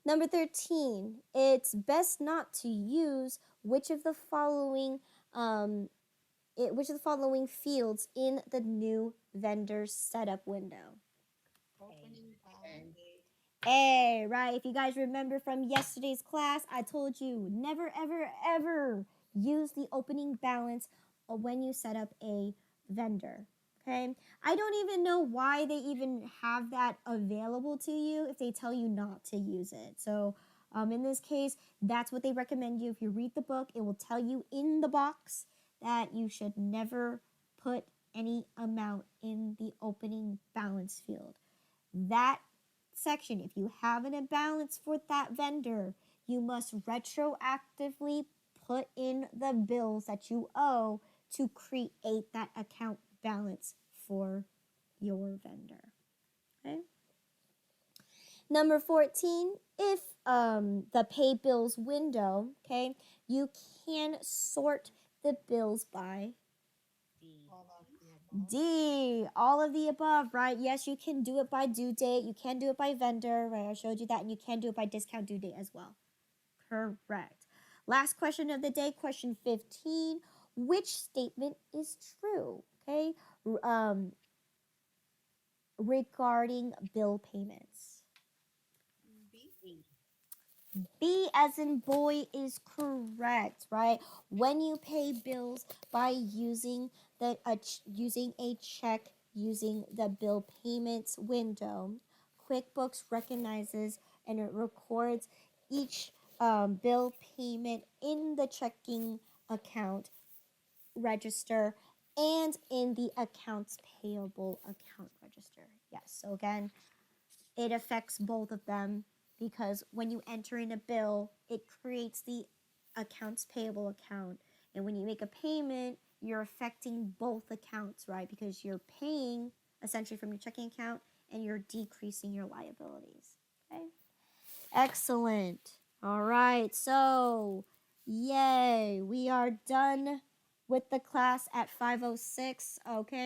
Number 13, it's best not to use which of the following fields in the new vendor setup window. Opening balance. A, right? If you guys remember from yesterday's class, I told you never, ever, ever use the opening balance when you set up a vendor. Okay? I don't even know why they even have that available to you if they tell you not to use it. So, in this case, that's what they recommend you. If you read the book, it will tell you in the box that you should never put any amount in the opening balance field. That section, if you have an imbalance for that vendor, you must retroactively put in the bills that you owe to create that account balance for your vendor. Okay. Number 14, if the pay bills window, okay, you can sort the bills by D. All of the above. D, all of the above, right? Yes, you can do it by due date. You can do it by vendor, right? I showed you that. And you can do it by discount due date as well. Correct. Last question of the day, question 15. Which statement is true? Okay. Regarding bill payments. B. D. B as in boy is correct, right? When you pay bills by using using a check using the bill payments window, QuickBooks recognizes and it records each bill payment in the checking account register and in the accounts payable account register. Yes, so again, it affects both of them because when you enter in a bill, it creates the accounts payable account. And when you make a payment, you're affecting both accounts, right? Because you're paying essentially from your checking account and you're decreasing your liabilities. Okay? Excellent. All right. So, yay, we are done with the class at 5:06. Okay.